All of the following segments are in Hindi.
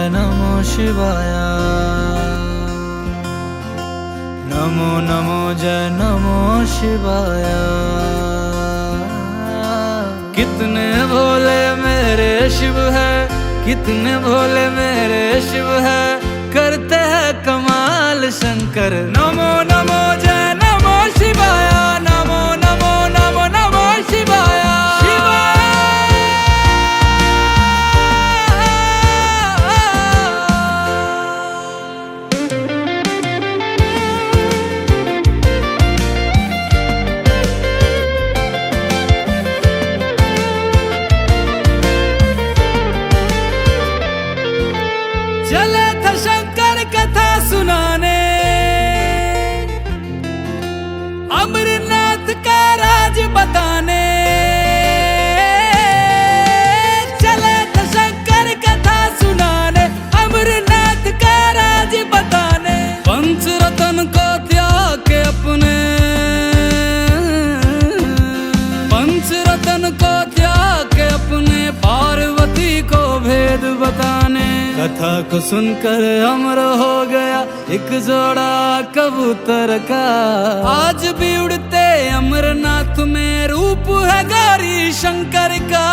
नमो शिवाय। नमो नमो जय नमो शिवाय। कितने भोले मेरे शिव है, कितने भोले मेरे शिव है, करते हैं कमाल शंकर। नमो नमो जय नमो शिवाय। नमो नमो नमो नमो शिवाय। चले थे शंकर कथा सुनाने, अमरनाथ का राज बताने। चले थे शंकर कथा सुनाने, अमरनाथ का राज बताने। पंचरत्न को त्याग के अपने, पंचरत्न को त्याग के अपने, पार्वती को भेद बताने। कथा को सुनकर अमर हो गया एक जोड़ा कबूतर का। आज भी उड़ते अमरनाथ में रूप है गौरी शंकर का।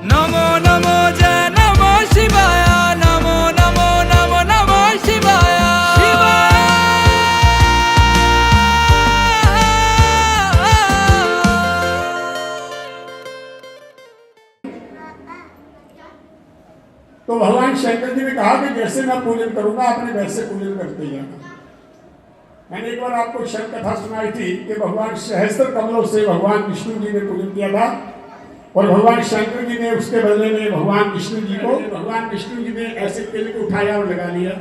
नमो नमो जय नमो शिवाय। नमो नमो नमो नमो शिवाय। तो भगवान शंकर जी ने कहा कि जैसे मैं पूजन करूंगा आपने वैसे पूजन करते जाना। मैंने एक बार आपको शंख कथा सुनाई थी कि भगवान सहस्त्र कमलों से भगवान विष्णु जी ने पूजन किया था और भगवान शंकर जी ने उसके बदले में भगवान विष्णु जी को, भगवान विष्णु जी ने ऐसे तिलक उठाया और लगा लिया।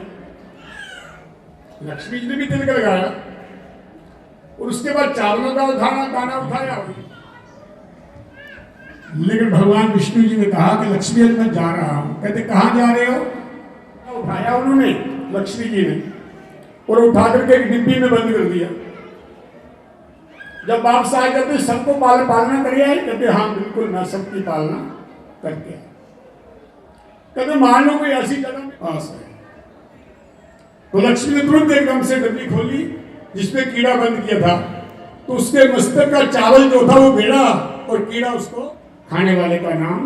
लक्ष्मी जी ने भी तिलक लगाया और उसके बाद चावलों का दाना उठाया। लेकिन भगवान विष्णु जी ने कहा कि लक्ष्मी मैं जा रहा हूं। कहते कहां जा रहे हो? उठाया उन्होंने लक्ष्मी जी ने और उठा करके एक डिब्बी में बंद कर दिया। जब वापस आए कहते सबको पालना करिए। कहते हाँ बिल्कुल मैं सबकी पालना करके। कहते मान लो कोई ऐसी जगह में पास है। तो लक्ष्मी ने तुरंत एकदम से डिब्बी खोली जिसमें कीड़ा बंद किया था। तो उसके मस्तक का चावल जो था वो गिरा और कीड़ा उसको खाने वाले का नाम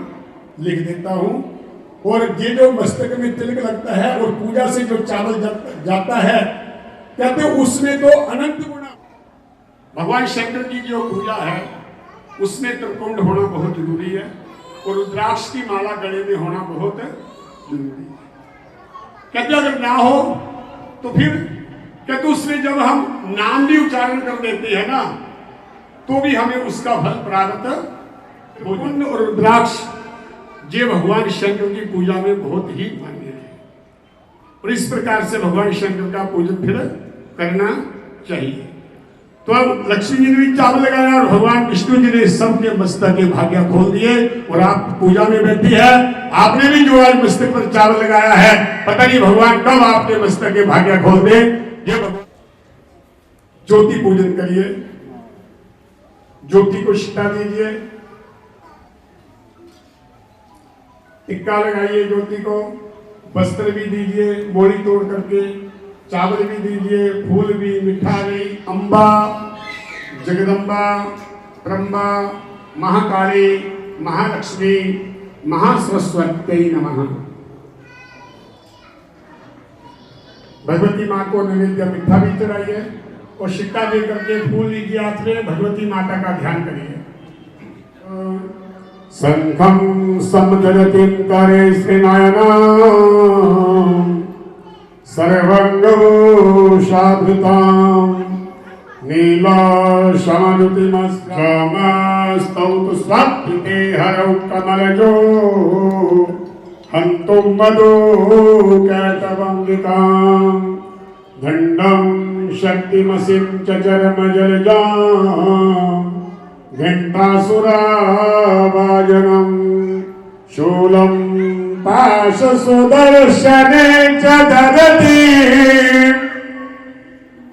लिख देता हूं। और ये जो मस्तक में तिलक लगता है और पूजा से जो चावल जाता है कहते उसमें तो अनंत गुना। भगवान शंकर की जो पूजा है उसमें त्रिकुंड होना बहुत जरूरी है और रुद्राक्ष की माला गले में होना बहुत जरूरी है। कहते अगर ना हो तो फिर कहते उसमें जब हम नाम भी उच्चारण कर देते हैं ना तो भी हमें उसका फल प्राप्त। त्रिकुंड और रुद्राक्ष ये भगवान शंकर की पूजा में बहुत ही मान्य है और इस प्रकार से भगवान शंकर का पूजन फिर करना चाहिए। तो अब लक्ष्मी जी ने भी चावल लगाया और भगवान विष्णु जी ने सबके मस्तक के भाग्य खोल दिए और आप पूजा में बैठी है। आपने भी जो आज मस्तक पर चावल लगाया है पता नहीं भगवान कब आपके मस्तक के भाग्य खोल दे। ये भगवान ज्योति पूजन करिए, ज्योति को शिक्षा दीजिए, टिक्का लगाइए, ज्योति को वस्त्र भी दीजिए मोड़ी तोड़ करके, चावल भी दीजिए, फूल भी, मिठाई। अम्बा, जगदम्बा, ब्रह्मा, महाकाली, महालक्ष्मी, महासरस्वती नमः। भगवती माँ को नैवेद्य मीठा भी चढ़ाइए और सिक्का दे करके फूल लीजिए हाथ में, भगवती माता का ध्यान करिए। शंखं समदलतिं करे श्रीनयना सर्वंगो शाधृतां नीलाशमानुतिमस्तौतु स्वात्ते हरौ कमलजो हन्तुं मदो कैतवंगिकां दण्डं शक्तिमसिं च चरमजलजां घंटासुरावाजनं शूलं पाशसुदर्शने च ददति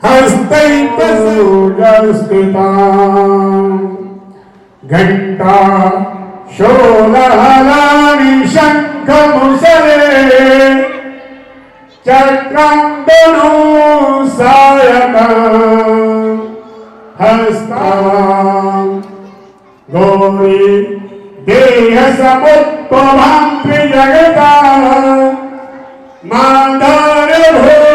हस्तैकसूजस्थितां घंटा शूलहलानि चक्रं तनु सायकं हस्तं गौरी देह समुद्भवं त्रिजगता माधुर्यभूतं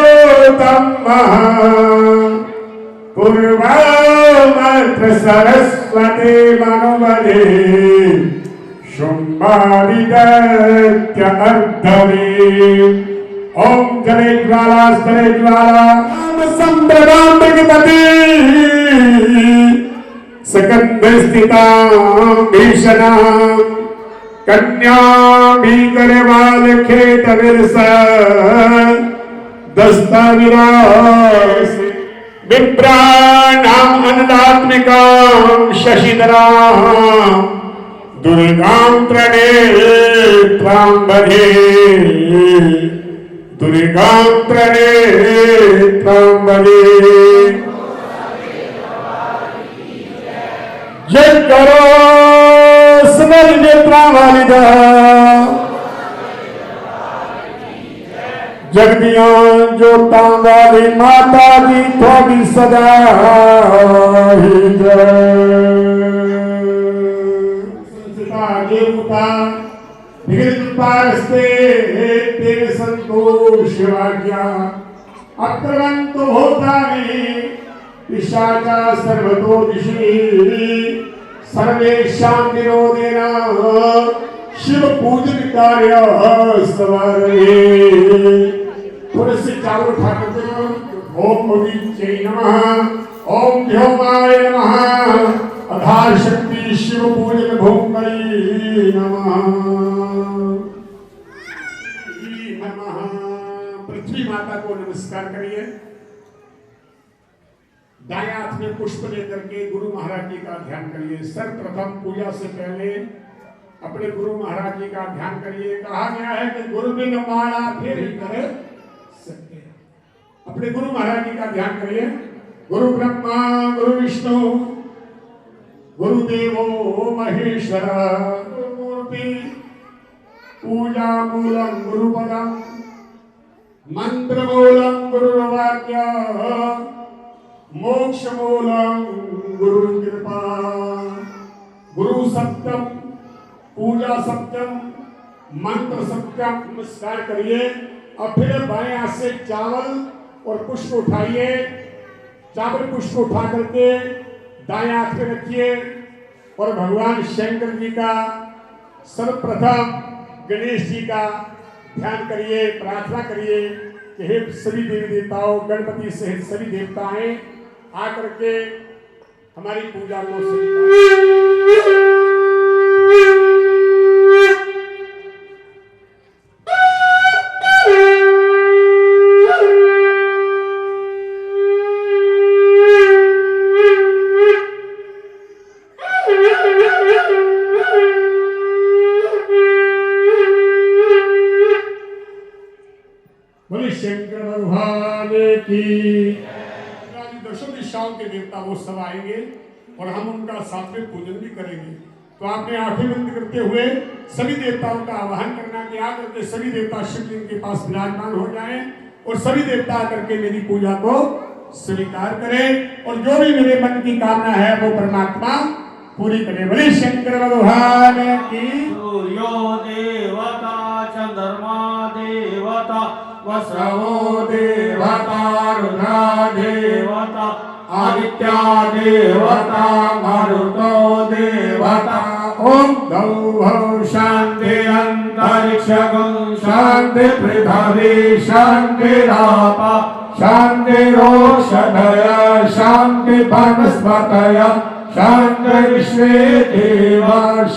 पूर्वमत्र सरस्वती मनुमदे शुम्भादित्य अर्धवे ओम जले ज्वाला नाम संभ्रमांत गति सकंद स्थिता भीषणा कन्या भीकर बाल खेत विरस दस्ताविरास विप्राणाम अन्नात्मिकाम शशिधराम दुर्गां त्रणेत्रां बधे दुर्गां त्रणेत्रां बधे जय करो स्मर नेत्रा वालिदा जगदियां जोतां वाली माता दी थोड़ी सदा ही जय देवता विगतपारस्ते तेरे संतोष वाक्या अक्रमंतो भूतानि पिशाचा सर्वतो दिशि सर्वेषां निरोधेन शिव पूजन कार्य सवारे तुलसी चावल ठाकुर ओम विच्चे नमः ओम व्योमाय नमः आधार शक्ति शिव पूजन भूमि नमः पृथ्वी माता को नमस्कार करिए। दाएं हाथ में पुष्प लेकर के गुरु महाराज जी का ध्यान करिए। सर्वप्रथम पूजा से पहले अपने गुरु महाराज जी का ध्यान करिए। कहा गया है कि गुरु बिन माला फिर ही कर सकते हैं। अपने गुरु महाराज जी का ध्यान करिए। गुरु ब्रह्मा गुरु विष्णु गुरुदेवो महेश्वर गुरुमूर्ति पूजा मूलम गुरुपदम मंत्र मूलम गुरुवाक्य मोक्ष मूलम गुरु कृपा गुरु सत्यम पूजा सत्यम मंत्र सत्यम। नमस्कार करिए और फिर बाएं हाथ से चावल और पुष्प उठाइए। चावल पुष्प उठा करके दाएं हाथ में रखिए और भगवान शंकर जी का सर्वप्रथम गणेश जी का ध्यान करिए। प्रार्थना करिए कि हे सभी देवी देवताओं गणपति सहित सभी देवताएं आकर के हमारी पूजा को शंकर भगवान की दशों दिशाओं के देवता वो सब आएंगे और हम उनका साथ में पूजन भी करेंगे। तो आपने आंखें बंद करते हुए सभी देवताओं का आवाहन करना कि आकर के सभी देवता शिवलिंग के पास विराजमान हो जाएं और सभी देवता आकर के मेरी पूजा को स्वीकार करें और जो भी मेरे मन की कामना है वो परमात्मा पूरी करे। बोले शंकर भगवान की। सूर्यो देवता चंद्रमा देवता वसवो देवता रुद्रा देवता आदित्य देवता मारुतो देवता ओम गौ शांति अंतरिक्षगं शांति पृथ्वी शांति रापा शांति रोषधय शांति वनस्पतय शांति विश्वे देव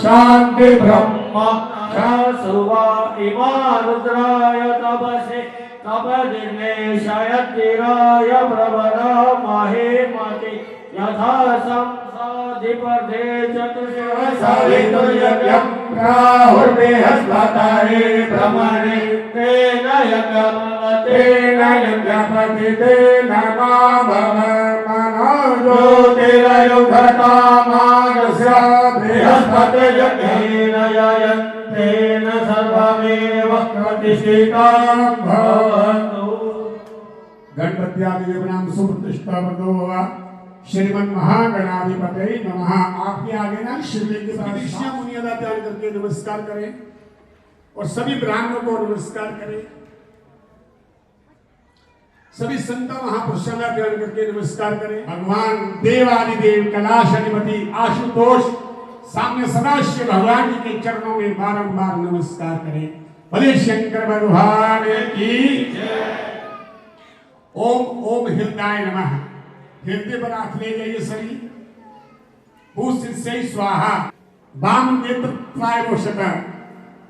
शांति ब्रह्म सुवा इमा रुद्राय तपसे तपदिनेशयतिराय प्रबला महे मति यथा संसाधिपदे चतुर्षवितुर्यज्ञं प्राहुर्बृहस्पतये ब्रह्मणे तेन यज्ञपति तेन माभव ज्योतिरयुघटामागस्य बृहस्पतिर्यज्ञेन तेन सर्वमेव प्रतिष्ठितां भवतु। गणपत्यादि नाम सुप्रतिष्ठा बंधो होगा। श्रीमन महागणाधिपतये नमः। आपके आगे ना शिवलिंग के पास ऋषि मुनि का ध्यान करके नमस्कार करें और सभी ब्राह्मणों को नमस्कार करें। सभी संत महापुरुषों का ध्यान करके नमस्कार करें। भगवान देवादिदेव कैलाश अधिपति आशुतोष साम्य सदाशिव भगवान जी के चरणों में बारंबार नमस्कार करें। भले शंकर भगवान की जय। ओम ओम हृदयाय नमः। हृदय पर हाथ ले जाइए सभी। भूषित से स्वाहा वाम नेत्र त्रायोषक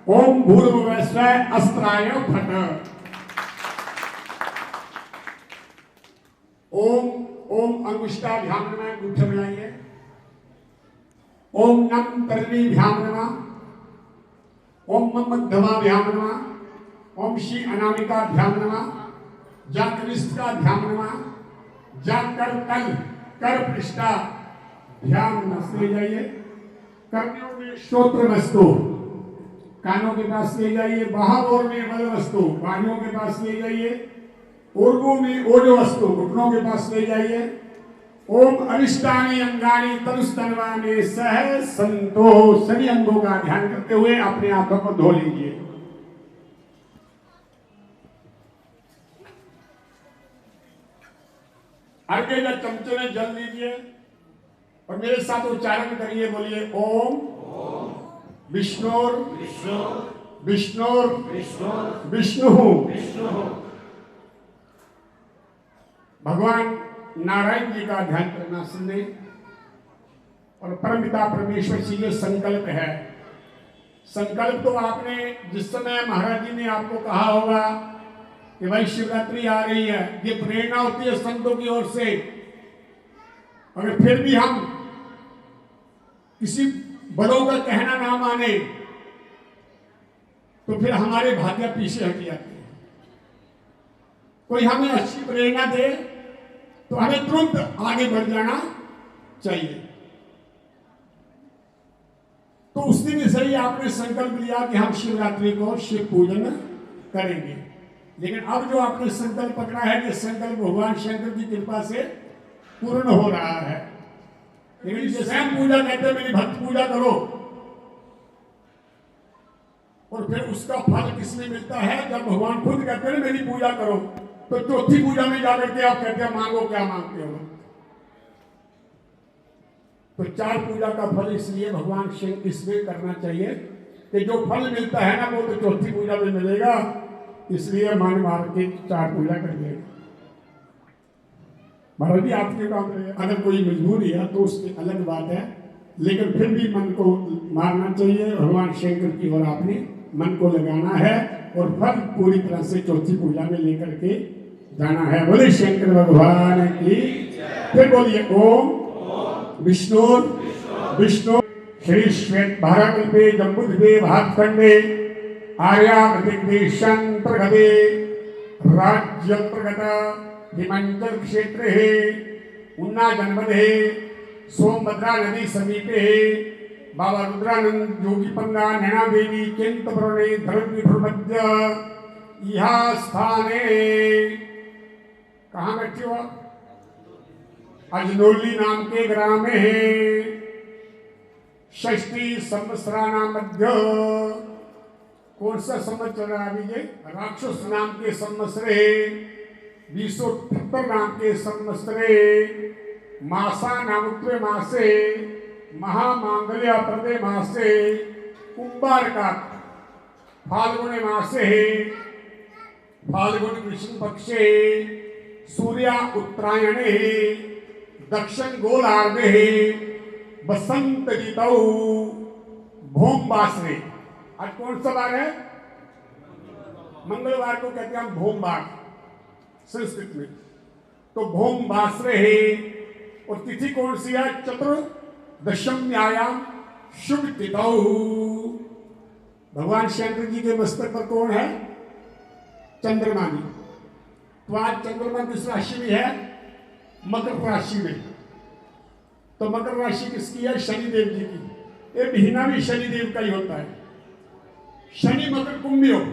ओम भूर्भुवः स्वः अस्त्राय फट। ओम ओम अंगुष्ठाभ्याम नमः। अंगूठे मिलाइए। ओम नम तर्वीभ्याम नमः। ओम मम मध्यमाभ्याम नमः। ओम श्री अनामिकाभ्याम नमः। जाकनिष्ठाभ्याम नमः। जाकर कल कर पृष्ठा ध्यान नमः ले जाइए। कर्णों में श्रोत्र वस्तु कानों के पास ले जाइए। बाहुओं में मल वस्तु बाहुओं के पास ले जाइए। ऊर्ध्व में ओजो वस्तु घुटनों के पास ले जाइए। ओम अरिष्टानि अंगानि तनुस्तनवानि सह संतो। सभी अंगों का ध्यान करते हुए अपने हाथों को धो लीजिए। अर्घ्य का चमचे में जल लीजिए और मेरे साथ उच्चारण करिए। बोलिए ओम विष्णुर विष्णुर विष्णु। भगवान नारायण जी का ध्यान करना सुने और परमपिता परमेश्वर जी ये संकल्प है। संकल्प तो आपने जिस समय महाराज जी ने आपको कहा होगा कि भाई शिवरात्रि आ रही है, ये प्रेरणा होती है संतों की ओर से। अगर फिर भी हम किसी बड़ों का कहना ना माने तो फिर हमारे भाग्य पीछे हट जाते हैं। कोई हमें अच्छी प्रेरणा दे तो हमें तुरंत आगे बढ़ जाना चाहिए। तो उस दिन से ही आपने संकल्प लिया कि हम शिवरात्रि को शिव पूजन करेंगे। लेकिन अब जो आपने संकल्प पकड़ा है कि संकल्प भगवान शंकर की कृपा से पूर्ण हो रहा है। लेकिन स्वयं पूजा कहते हैं मेरी भक्त पूजा करो और फिर उसका फल किसमें मिलता है? जब भगवान खुद कहते हैं मेरी पूजा करो तो चौथी पूजा में जाकर के आप कहते हैं मांगो क्या मांगते हो। तो चार पूजा का फल इसलिए भगवान शिव इसमें करना चाहिए कि जो फल मिलता है ना वो तो चौथी पूजा में मिलेगा। इसलिए मान मार के चार पूजा करिए। महाराज जी आपके काम रहे। अगर कोई मजबूरी है तो उसकी अलग बात है, लेकिन फिर भी मन को मारना चाहिए। भगवान शंकर की ओर आपने मन को लगाना है और फल पूरी तरह से चौथी पूजा में लेकर के जाना है। बोले शंकर भगवान की। फिर बोलिए ओम विष्णु विष्णु श्री श्वेत भारतल्पे जम्बुद्वीपे भातखंडे आर्यावर्त प्रगते राज्य प्रगत हिमाचल क्षेत्र है उन्ना जनपद है सोमभद्रा नदी समीपे बाबा रुद्रानंद योगी पंगा नैना देवी चिंतपुरणे धर्मपीठ यह स्थाने कहाँ बैठे हो? अजनोली नाम के ग्राम में है। षष्ठी संवत्सराणां मध्य कौन सा संवत्सर है अभी ये? राक्षस नाम के संवत्सरे 278 नाम के संवत्सरे मासा नामत्वे मासे महामांगल्य प्रदे मासे कुंभार का फाल्गुन मासे फाल्गुन कृष्ण पक्षे सूर्या उत्तरायणे दक्षिण गोलार्धे बसंत ऋतौ भोमवासरे। आज कौन सा बार है? मंगलवार को कहते हैं हम भोमवार संस्कृत में। तो भोमवासरे है और तिथि कौन सी है? चतुर्दशम्यायाम शुभ तिथौ। भगवान शंकर जी के मस्तक पर कौन है? चंद्रमा जी। तो आज चंद्रमा किस राशि में है? मकर राशि में। तो मकर राशि किसकी है? शनिदेव जी की। ये महीना भी शनिदेव का ही होता है। शनि मकर कुंभ योग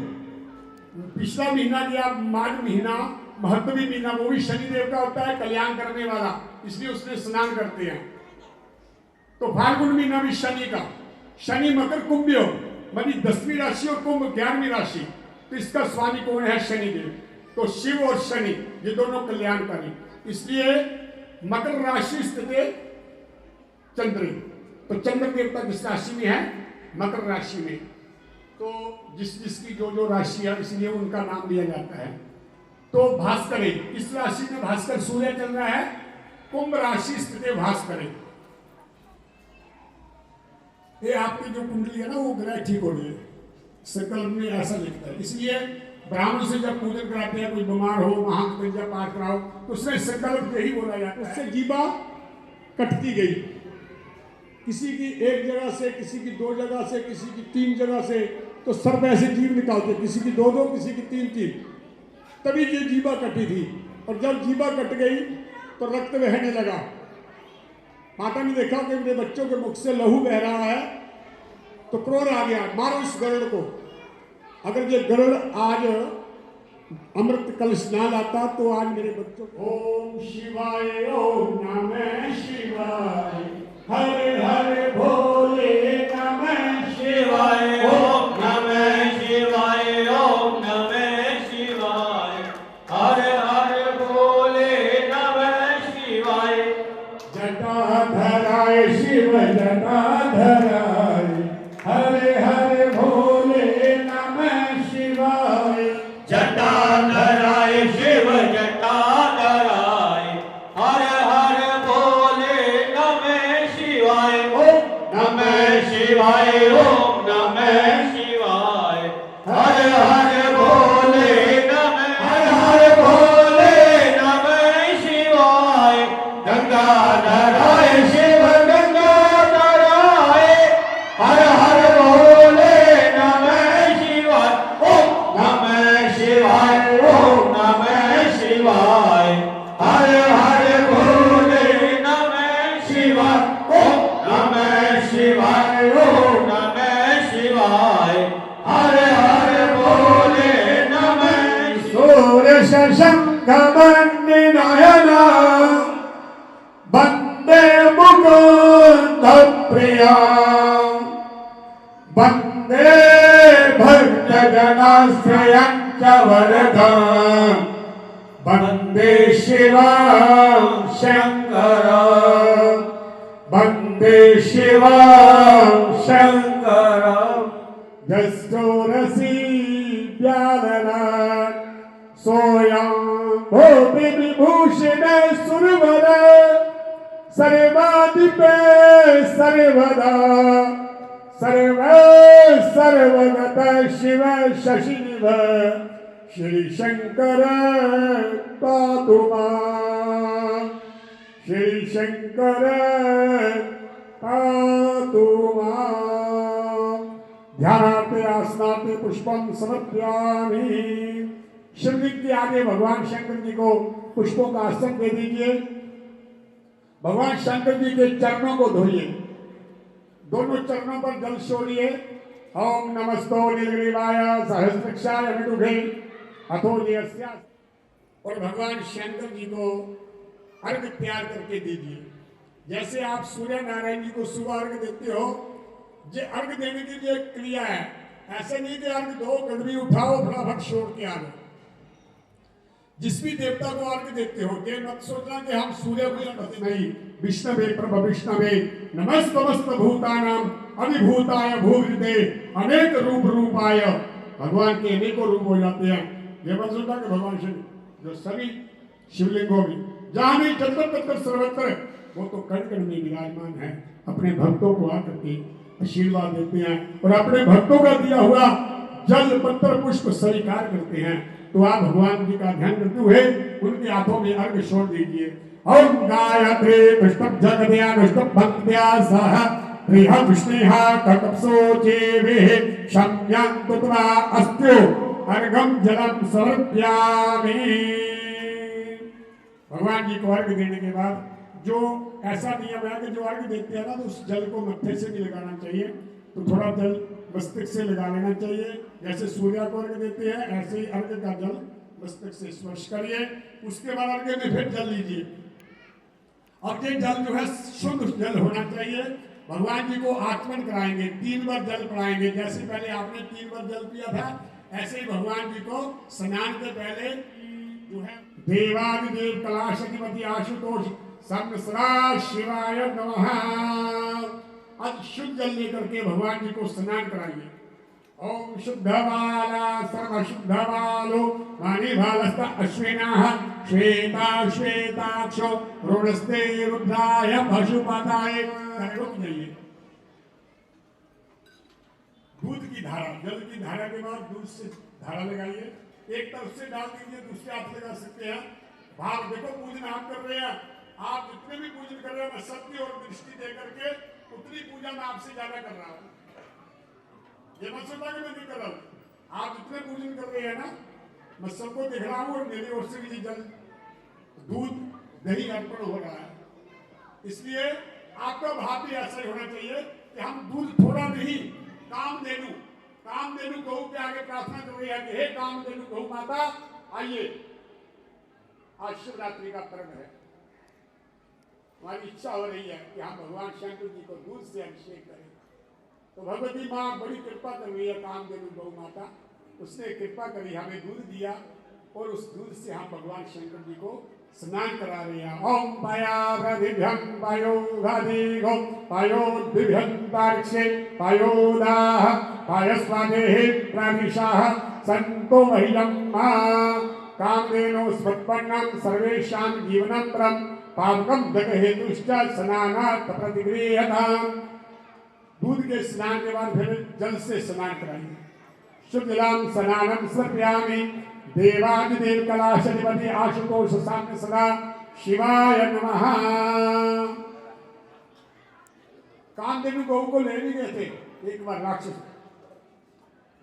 पिछला महीना गया माघ महीना, महत्वी महीना, वो भी शनि देव का होता है, कल्याण करने वाला, इसलिए उसमें स्नान करते हैं। तो फाल्गुन महीना भी शनि का, शनि मकर कुंभ मानी 10वीं राशि और कुंभ 11वीं राशि, तो इसका स्वामी कौन है? शनिदेव। तो शिव और शनि ये दोनों कल्याणकारी, इसलिए मकर राशि स्थित चंद्र, तो चंद्र देवता किस राशि में है? मकर राशि में। तो जिसकी जो राशि है इसलिए उनका नाम दिया जाता है। तो भास्कर, इस राशि में भास्कर सूर्य चल रहा है, कुंभ राशि स्थित भास्कर। ये आपकी जो कुंडली है ना वो ग्रह ठीक हो रही है, संकल्प में ऐसा लिखता है। इसलिए ब्राह्मण से जब पूजन कराते हैं, कोई बीमार हो, महापूजा पाठ कराओ, तो उसमें संकल्प यही बोला जाता है। उससे जीवा कटती गई, किसी की एक जगह से, किसी की 2 जगह से, किसी की 3 जगह से, तो सर्प ऐसे जीव निकालते, किसी की 2-2, किसी की 3-3, तभी ये जीवा कटी थी। और जब जीवा कट गई तो रक्त बहने लगा। माता ने देखा कि मेरे बच्चों के मुख से लहू बह रहा है, तो क्रोध आ गया, मारो इस गरुड़ को। अगर ये गरुड़ आज अमृत कलश ना लाता तो आज मेरे बच्चों को। ओम शिवाय, ओम नमः शिवाय, हरे हरे भोले नमः शिवाय, ओम नमः शिवाय, ओम नमः शिवाय, हरे हरे भोले नमः शिवाय। जटाधराय शिव जटाधराय, हरे हरे भोले नमः शिवाय। जटाधराय शिव जटाधराय, हरे हरे भोले नमः शिवाय। ओम नमः शिवाय, ओम नमः शिवाय, हरे हरे भोले नमः, हरे हरे भोले नमः शिवाय। गंगाधराय शिव गंगाधराय, हरे हरे भोले नमः शिवाय। ओम नमः शिवाय, ओम नमः शिवाय, हरे हरे भोले नमः शिवाय। ओम नमः शिवाय, ओम नमः शिवाय, हरे हरे भोले नमः। सूर्य शशंख नयना वंदे मुकुंद प्रिया, वंदे भक्त जनाश्रयं च वरदं, वंदे शिवं शंकरं, वंदे शिवं शंकरं। जसोरसी व्यालनात् सोयं भूमि विभूषण सुरवर, सर्वाधिपे सर्वदा, सर्वगत शिव शशिनिभ, श्री शंकर पातु मां, श्री शंकर पातु मां। ध्यानार्थे आसनार्थे पुष्पम समर्पयामि। शिवलिंग के आगे भगवान शंकर जी को पुष्पों का आसन दे दीजिए। भगवान शंकर जी के चरणों को धोइए, दोनों चरणों पर जल छोड़िए। ओम नमस्तो नीलग्रीवाय सहस्रक्षाय विदुषे अथो यस्या। और भगवान शंकर जी को अर्घ तैयार करके दीजिए। जैसे आप सूर्य नारायण जी को सुबह अर्घ देते हो, ये अर्घ देने की जो एक क्रिया है, ऐसे नहीं कि अर्घ दो, गड़बी उठाओ, फटाफट छोड़ के आ जाओ। जिस भी देवता को अर्घ देते हो, ये मत सोचना कि हम सूर्य को करते नहीं। विष्णवे प्रभ विष्णवे नमस्तमस्त भूतानां अभिभूताय भूवृते अनेक रूप रूपाय। भगवान के अनेकों रूप हो जाते हैं। ये मत सोचना कि भगवान शिव जो सभी शिवलिंगों में जहां भी जन्म तत्व सर्वत्र, वो तो कण कण में विराजमान है। अपने भक्तों को आकर के आशीर्वाद देते हैं और अपने भक्तों का दिया हुआ जल पत्र पुष्प स्वीकार करते हैं। तो आप भगवान जी का ध्यान करते हुए उनके हाथों में अर्घ छोड़ दीजिए। ओम गायत्री पुष्पम जगद्या पुष्पम भक्त्या सह प्रिय विष्णुहा कटपसोचेवे शम्यं तुत्वा अस्त्यो अर्घम जलम समर्पयामि। भगवान जी को अर्घ देने के बाद जो ऐसा नियम है कि जो अर्घ देते हैं ना, तो उस जल को मत्थे से भी लगाना चाहिए। तो थोड़ा जल मस्तक से लगा लेना चाहिए। जैसे सूर्य को अर्घ्य देते हैं ऐसे ही अर्घ्य का जल मस्तक से स्पर्श करिए। उसके बाद अर्घ्य में फिर जल लीजिए। अब ये जल जो है शुद्ध जल होना चाहिए। भगवान जी को आचमन कराएंगे, 3 बार जल पड़ाएंगे। जैसे पहले आपने 3 बार जल पिया था ऐसे ही भगवान जी को स्नान के पहले जो है देवादिदेव कलाशधिपति आशुतोष सदा शिवाय नमः आज शुद्ध जल लेकर के भगवान जी को स्नान कराइए। ओम शुद्धबाला सर्वशुद्धबालो मणिभालस्त अश्विनाः श्वेता श्वेताक्षो रुणस्ते रुद्राय पशुपताय। रुक जाइए। दूध की धारा, जल की धारा के बाद दूध से धारा लगाइए। एक तरफ से डाल दीजिए, दूसरे हाथ लगा सकते हैं। भाव देखो, पूजन आप कर रहे हैं। आप जितने भी पूजन कर रहे हैं मैं सबकी ओर दृष्टि दे करके उतनी पूजा मैं आपसे ज्यादा कर रहा हूं। ये मत सोचा कि मैं नहीं कर रहा हूं। आप जितने पूजन कर रहे हैं ना मैं सबको देख रहा हूं और मेरी ओर से भी जल दूध दही अर्पण हो रहा है। इसलिए आपका भाव भी ऐसा ही होना चाहिए कि हम दूध थोड़ा नहीं, कामधेनु गौ के आगे प्रार्थना कर रही है कि हे कामधेनु गौ माता आइए, आज शिवरात्रि का पर्व है। हमारी इच्छा हो रही है कि हम भगवान शंकर जी को दूध से अभिषेक करें। तो भगवती माँ बड़ी कृपा कर रही है, कामधेनु गौ माता उसने कृपा करी, हमें दूध दिया और उस दूध से हम भगवान शंकर जी को स्नान करा रहे हैं। ओम पयाव्रदिभ्यं पयोघदिघो पयोद्भिभ्यन्तार्क्षे पयोदाः पयस्वादेहि प्रविशाः सन्तो मह्यं कामधेनो स्वत्पन्नं सर्वेषां जीवनं परं पावकं जगहेतुश्च स्नानात् प्रतिगृह्यताम्। दूध के स्नान के बाद फिर जल से स्नान कराइए। शुद्ध जलम स्नानं समर्पयामि देवादिदेव कलाशधिपति आशुतोष साम्य सदा शिवाय नमः। कामधेनु गौ को ले भी गए थे एक बार राक्षस,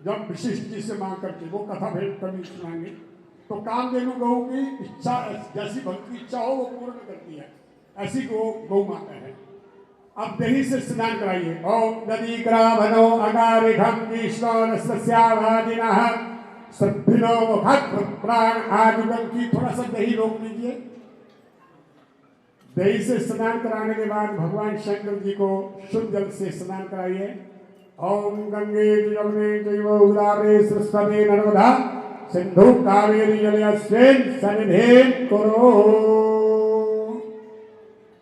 जब विशिष्ट जी से मांग करके, वो कथा भेद कभी सुनाएंगे। तो कामधेनु गौ की इच्छा, जैसी भक्त की इच्छा हो वो पूर्ण करती है, ऐसी गौ माता है। अब दही से स्नान कराइए। ओम नदी ग्राभनो अगारिघम विश्वानस्यावादिनः सभ्भिनो मुखत् प्राण आदिगम की। थोड़ा सा दही रोक लीजिए। दही से स्नान कराने के बाद भगवान शंकर जी को शुद्ध जल से स्नान कराइए। ओम गंगे यमुने चैव गोदावरी सरस्वती नर्मदा सिंधु कावेरी जलेऽस्मिन् सन्निधिं कुरु।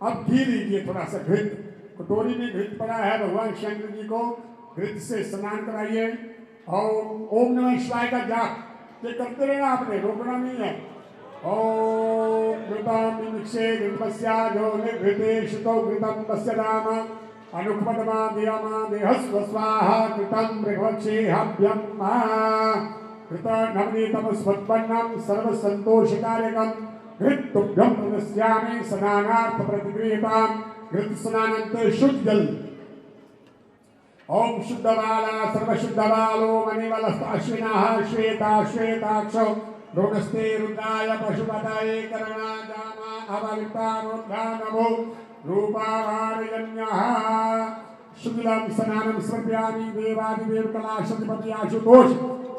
अब घी लीजिए, थोड़ा सा घृत, कटोरी में घृत पड़ा है, भगवान शंकर जी को घृत से स्नान कराइए। ओम नमः शिवाय का जाप ये करते रहना, आपने रोकना नहीं है। ओम घृतम निक्षे घृतमस्या जो घृतेशुतो घृतम तस्य नाम अनुपदमा देयमा देहस्व स्वाहा कृतं मृगवक्षे हव्यं कृत नवनीतम स्वत्पन्नं सर्वसंतोषकारकं घृत तुभ्यं प्रदस्यामि स्नानार्थ प्रतिगृह्यताम्। घृत स्नानान्ते शुद्ध जल। ओम शुद्धबाला सर्वशुद्धबालो मणिवलस्त अश्विनाः श्वेता श्वेताक्षो रोगस्ते रुद्राय पशुपतये करणाजामा अवलिता रोद्धा नमो रूपावारिजन्यः। शुद्धं स्नानं समर्पयामि देवादिदेव कलाशधिपति आशुतोष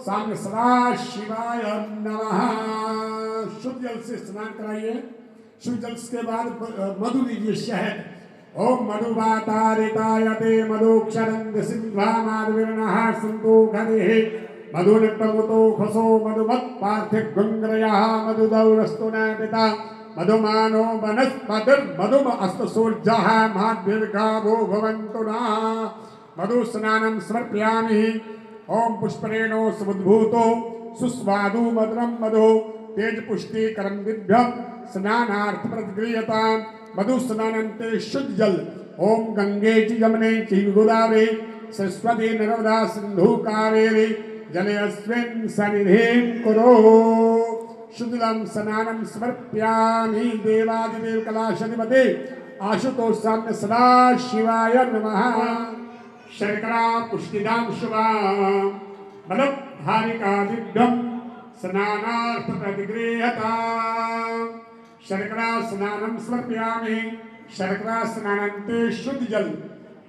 साम्य सदा शिवाय नमः। शुद्ध जल से स्नान कराइए। शुद्ध जल के बाद मधु लीजिए, शहद। ओम मधुवातारितायते मधुक्षरन्द सिंहामादविर्णः सन्तु घनेः मधुनिक्तमुतो खसो मधुमत्पार्थिवङ्ग्रयः मधुदौरस्तु न पिता मधुमानो वनस्पतिर्मधुम अस्तसूर्यः माद्भिर्गावो भवन्तु नः। मधुस्नानं समर्पयामि। ओम पुष्परेणो समुद्भूतो सुस्वादु मधुरं मधु तेजपुष्टिकरं दिव्यं स्नानार्थ प्रतिगृह्यताम्। मधु स्नानान्ते शुद्ध जल। ओम गंगे च यमुने चैव गोदावरी सरस्वती नर्मदा सिंधु कावेरी जलेऽस्मिन् सन्निधिं कुरु। शुद्धं स्नानं समर्पयामि देवादिदेव कलाशधिपते आशुतोष साम्य सदा शिवाय नमः। शर्करा पुष्टिदां शुभां बलधारिका दिव्यं स्नानार्थ प्रतिगृह्यताम्। शर्करा स्नानं समर्पयामि। शर्करा स्नानान्ते शुद्ध जल।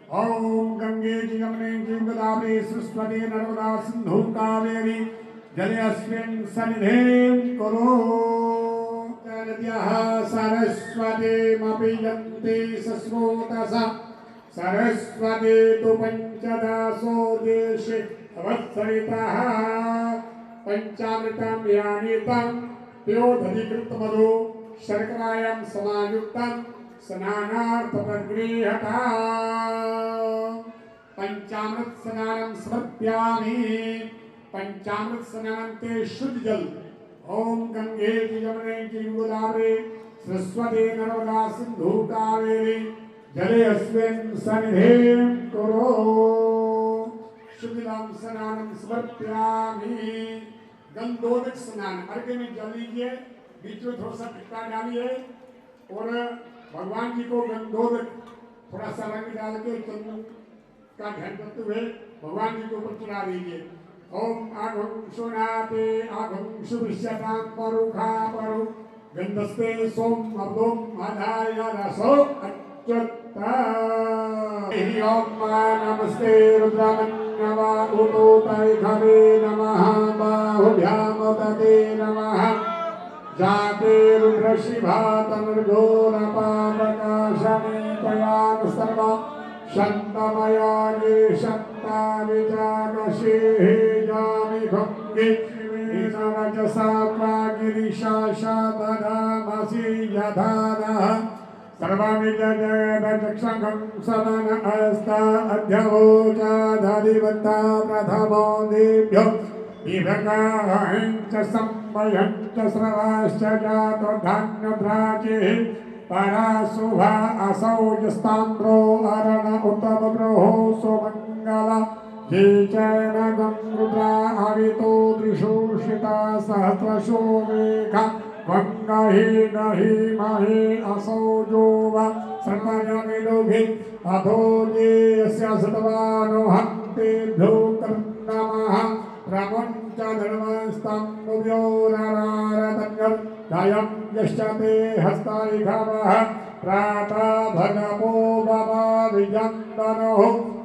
ओम गंगे यमुने गोदावरी सरस्वती नर्मदा सिंधु कावेरी जलेऽस्मिन् सन्निधिं कुरु नद्याः सरस्वतीमपि यन्ति सस्रोतसा सरस्वती तु पञ्चदशो देशे अवत्सरितः पंचामृतं यानितं प्योदधिकृतमधु शर्करायां समायुक्तं स्नानार्थमगृह्यता पंचामृत स्नानं समर्पयामि पंचामृत स्नानं ते शुद्ध जल ओम गंगे यमुने गोदावरी सरस्वती नर्मदा सिंधु कावेरी जलेऽस्मिन् सन्निधिं कुरु शुद्धं स्नानं समर्पयामि गंधोदक स्नान अर्घ्य में जल लीजिए बीच में थोड़ा सा खट्टा डालिए और भगवान जी को गंधोदक थोड़ा सा रंग डाल के चंदन का ध्यान करते हुए भगवान जी के ऊपर चढ़ा दीजिए ओम आघं सोनाते आघं शुभिष्यतां परुखा परु गंधस्ते सोम अब्दोम आधाय रसो अच्युता ओम नमस्ते रुद्रमन्यवा उतोताय घवे नमः बाहुभ्याम तते नमः जाते रुद्रशिभा तनुर्घोरपापकाशमेकयान् सर्वा शन्तमयानि शन्ता विजागशेः जामि भङ्गे ईशवचसा प्रागिरिशाशापदामसि यथानः सर्वमिजयदचक्षगं समन अस्ता अध्यवोचाधादिवन्ता प्रथमो देभ्यो विभकाहं च संवयं च स्रवाश्च जातो धान्यभ्राजिः पराशुभा असौ यस्ताम्रो अरण उत्तमग्रहो सुमङ्गला ये चरणगं रुद्रा आवितो दृशोषिता सहस्रशो मेघा गङ्गहि गहि महि असौ जो वा सर्वजनिलोभि अधो ये यस्य सतवानो हन्तेभ्यो कर्णमः प्रपञ्च धर्मस्तम्भ्यो नरारतन्यं दयं यश्चते हस्तारिघवः प्रातः भगवो बवा विजन्दनो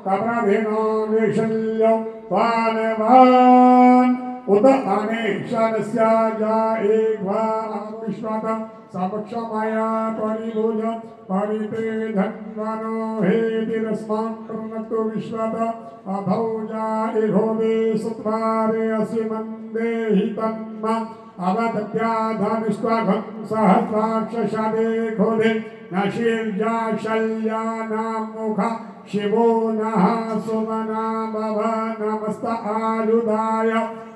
कप्रभिनो विशल्यो वानवान् उत अनेक्षणस्य जा एकवा विश्वतं समक्षमया परिभुज परिते धन्वनो हेतिरस्मान् कृणक्तु विश्वत अभौजा इहोवे सुत्वारे असि मन्देहि तन्मा अवदत्याधविश्वाघं सहस्राक्षशदे खोदे नशीर्जा शल्यानां मुखा शिवो नः सुमना भव नमस्त आयुधाय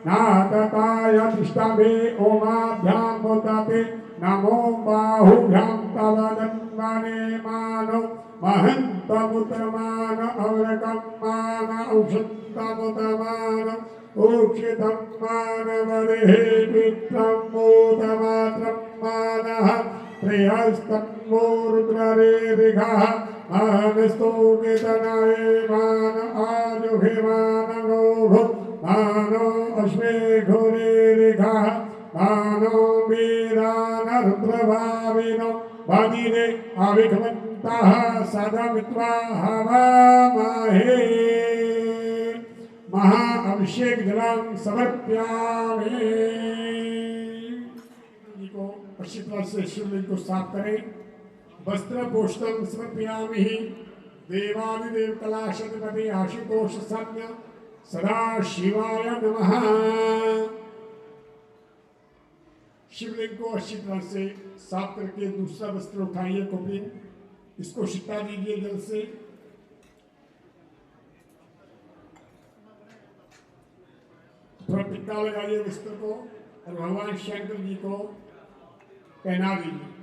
नातताय तिष्ठवे ओमाभ्यां मुदते नमो बाहुभ्यां तव दन्वने मानो महन्तमुत्रमान अवरकं मान औषन्तमुतमान ओक्षितं मानवदेः पित्रं मोदमात्रं मानः प्रियस्तन्वो रुद्ररेरिघः मानस्तोमितनये मान आजुभिमानगोभो मानो अश्वे घोरेरिघः मानो वीरान रुद्रभाविनो वादिने अविघ्मन्तः सदमित्वा हवामहे महाअभिषेक जलं समर्पयामि को अच्छी तरह से शिवलिंग को साफ करें वस्त्र पोषणं समर्पयामि देवादिदेव कलाशधिपति आशुतोष सम्य सदा शिवाय नमः शिवलिंग को अच्छी तरह से साफ करके दूसरा वस्त्र उठाइए कपिल इसको छिटा दीजिए जल से थोड़ा टिक्का लगाइए वस्त्र को और भगवान शंकर जी को पहना दीजिए